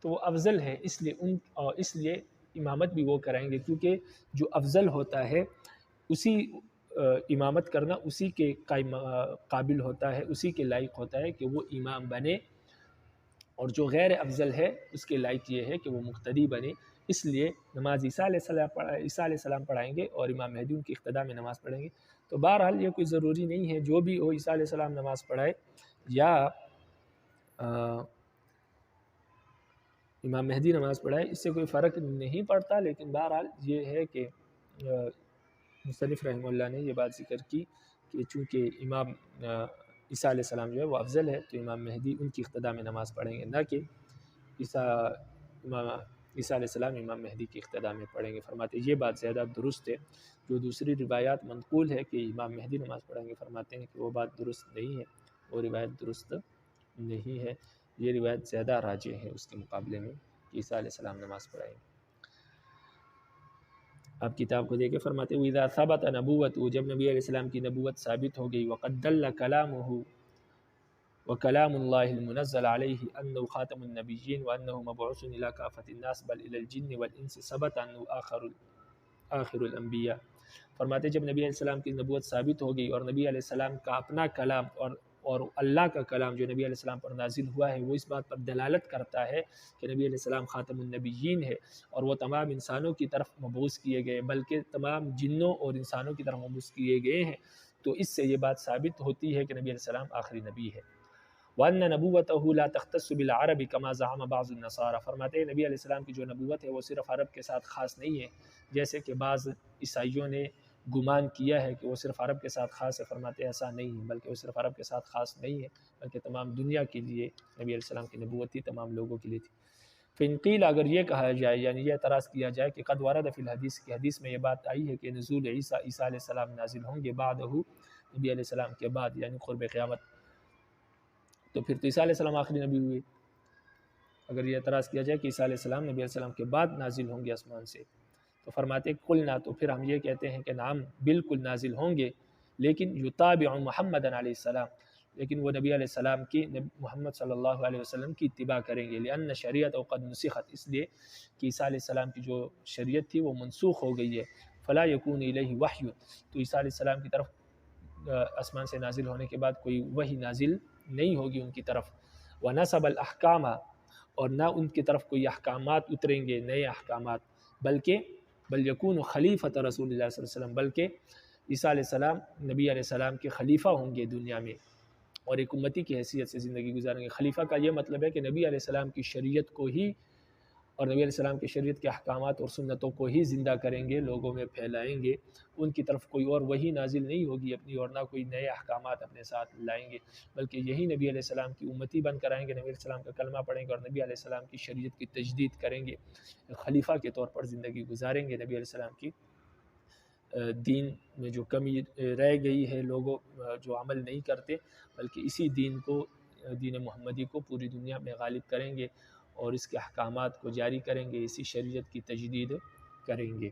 S1: تو وہ افضل ہے، اس لیے امامت بھی وہ کرائیں گے، کیونکہ جو افضل ہوتا ہے اسی امامت کرنا اسی کے قابل ہوتا ہے، اسی کے لائق ہوتا ہے کہ وہ امام بنے، اور جو غیر افضل ہے اس کے لائق یہ ہے کہ وہ مقتدی بنے۔ اس لیے نماز عیسیٰ علیہ السلام پڑھائیں گے اور امام مہدی ان کی اقتداء میں نماز پڑھیں گے۔ تو بہرحال یہ کوئی ضروری نہیں ہے جو بھی ہو عیسیٰ علیہ السلام نماز پڑھائے یا امام مہدی نماز پڑھائے، اس سے کوئی فرق نہیں پڑتا، لیکن بہرحال یہ ہے کہ مصنف رحمہ اللہ نے یہ بات ذکر کی کہ چونکہ امام عیسیٰ علیہ السلام جو ہے وہ افضل ہے تو امام مہدی ان کی اقتداء میں نماز پڑھیں گے، نہ کہ عیسیٰ علیہ السلام امام مہدی کی اقتداء میں پڑھیں گے۔ فرماتے ہیں یہ بات زیادہ درست ہے، جو دوسری روایات منقول ہے کہ امام مہدی نماز پڑھیں گے، فرماتے ہیں کہ وہ بات درست نہیں ہے، وہ روایت درست نہیں ہے، یہ روایت زیادہ راجح ہے اس کے مقابلے میں کہ عیسیٰ علیہ السلام نماز پڑھائیں گے۔ آپ کتاب کو دیکھیں، فرماتے ہوئے اذا ثبت نبوته، جب نبی علیہ السلام کی نبوت ثابت ہو گئی، وقد دل كلامه وكلام الله المنزل عليه انه خاتم النبيين وانه مبعوث الى كافة الناس بل الى الجن والانس، ثبت انه آخر الانبیاء، فرماتے جب نبی علیہ السلام کی نبوت ثابت ہو گئی اور نبی علیہ السلام کا اپنا کلام اور اللہ کا کلام جو نبی علیہ السلام پر نازل ہوا ہے وہ اس بات پر دلالت کرتا ہے کہ نبی علیہ السلام خاتم النبیین ہے اور وہ تمام انسانوں کی طرف مبعوث کیے گئے، بلکہ تمام جنوں اور انسانوں کی طرف مبعوث کیے گئے ہیں، تو اس سے یہ بات ثابت ہوتی ہے کہ نبی علیہ السلام آخری نبی ہے۔ وَأَنَّ نَبُوَّتَهُ لَا تَخْتَصُّ بِالْعَرَبِ كَمَا زَعَمَ بَعْضُ النَّصَارَى، فرماتے ہیں نبی علیہ السلام کی جو نبوت ہے وہ صرف عرب کے ساتھ خاص نہیں ہے، جیسے کہ بعض عیسائیوں نے گمان کیا ہے کہ وہ صرف عرب کے ساتھ خاص ہے۔ فرماتے ہیں ایسا نہیں ہے، بلکہ وہ صرف عرب کے ساتھ خاص نہیں ہے، بلکہ تمام دنیا کے لیے نبی علیہ السلام کی نبوت تھی، تمام لوگوں کے لیے تھی۔ فَإِنْ قِيلَ، اگر یہ کہا جائے یعنی یہ اعتراض کیا جائے کہ قد ورد فی الحدیث، کی حدیث میں یہ بات آئی ہے کہ نزول عیسیٰ علیہ السلام نازل ہوں گے بعدہ، نبی علیہ السلام کے بعد یعنی قرب قیامت، تو پھر تو عیسیٰ علیہ السلام آخری نبی ہوئے۔ اگر یہ اعتراض کیا جائے کہ عیسیٰ علیہ السلام نبی علیہ السلام کے بعد نازل ہوں گے آسمان سے، تو فرماتے قلنا، تو پھر ہم یہ کہتے ہیں کہ نعم بالکل نازل ہوں گے، لیکن یتابع محمد علیہ السلام، لیکن وہ نبی علیہ السلام کی محمد صلی اللہ علیہ وسلم کی اتباع کریں گے، لأن شریعت قد نسخت، اس لیے کہ عیسیٰ علیہ السلام کی جو شریعت تھی وہ منسوخ ہو گئی ہے، فلا یکون الیہ وحی، تو عیسیٰ علیہ السلام کی طرف آسمان سے نازل ہونے کے بعد کوئی وحی نازل نہیں ہوگی ان کی طرف، ونسب الاحکام، اور نہ ان کی طرف کوئی احکامات اتریں گے، نئے احکامات، بلکہ بل یکون خلیفۃ رسول اللہ صلی اللہ علیہ وسلم، بلکہ عیسیٰ علیہ السلام نبی علیہ السلام کے خلیفہ ہوں گے دنیا میں، اور ایک امتی کی حیثیت سے زندگی گزاریں گے۔ خلیفہ کا یہ مطلب ہے کہ نبی علیہ السلام کی شریعت کو ہی اور نبی علیہ السلام کی شریعت کے احکامات اور سنتوں کو ہی زندہ کریں گے، لوگوں میں پھیلائیں گے، ان کی طرف کوئی اور وحی نازل نہیں ہوگی اپنی، اور نہ کوئی نئے احکامات اپنے ساتھ لائیں گے، بلکہ یہی نبی علیہ السلام کی امتی بن کر آئیں گے، نبی علیہ السلام کا کلمہ پڑھیں گے اور نبی علیہ السلام کی شریعت کی تجدید کریں گے، خلیفہ کے طور پر زندگی گزاریں گے، نبی علیہ السلام کی دین میں جو کمی رہ گئی ہے، لوگوں جو عمل نہیں کرتے، بلکہ اسی دین کو، دین محمدی کو پوری دنیا میں غالب کریں گے اور اس کے احکامات کو جاری کریں گے، اسی شریعت کی تجدید کریں گے،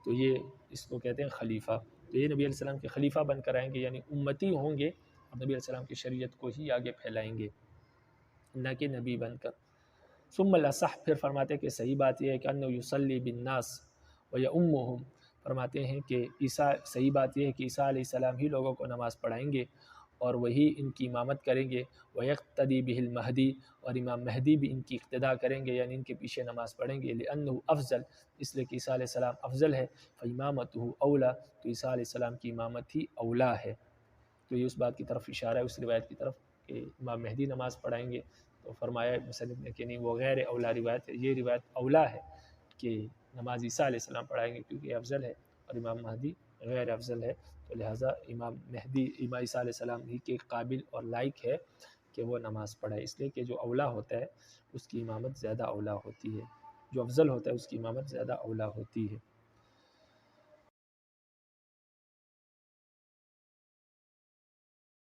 S1: تو یہ اس کو کہتے ہیں خلیفہ۔ تو یہ نبی علیہ السلام کے خلیفہ بن کر آئیں گے، یعنی امتی ہوں گے اور نبی علیہ السلام کی شریعت کو ہی آگے پھیلائیں گے، نہ کہ نبی بن کر۔ ثم الاصح، پھر فرماتے ہیں کہ صحیح بات یہ ہے کہ انه یصلی بالناس ویؤمهم، فرماتے ہیں کہ صحیح بات یہ ہے کہ عیسیٰ علیہ السلام ہی لوگوں کو نماز پڑھائیں گے اور وہی ان کی امامت کریں گے، ویقتدی بہ المہدی، اور امام مہدی بھی ان کی اقتداء کریں گے، یعنی ان کے پیچھے نماز پڑھیں گے، لأنه افضل، اس لیے کہ عیسیٰ علیہ السلام افضل ہے، فامامته اولا، تو عیسیٰ علیہ السلام کی امامت ہی اولا ہے۔ تو یہ اس بات کی طرف اشارہ ہے، اس روایت کی طرف کہ امام مہدی نماز پڑھائیں گے، تو فرمایا مصنف نے کہ نہیں، وہ غیر اولا روایت ہے، یہ روایت اولا ہے کہ نماز عیسیٰ علیہ السلام پڑھائیں گے کیونکہ یہ افضل ہے، اور امام مہدی غیر افضل ہے، تو لہٰذا امام مہدی امام عیسیٰ علیہ السلام ہی کے قابل اور لائق ہے کہ وہ نماز پڑھائے، اس لیے کہ جو اولا ہوتا ہے اس کی امامت زیادہ اولا ہوتی ہے، جو افضل ہوتا ہے اس کی امامت زیادہ اولا ہوتی ہے۔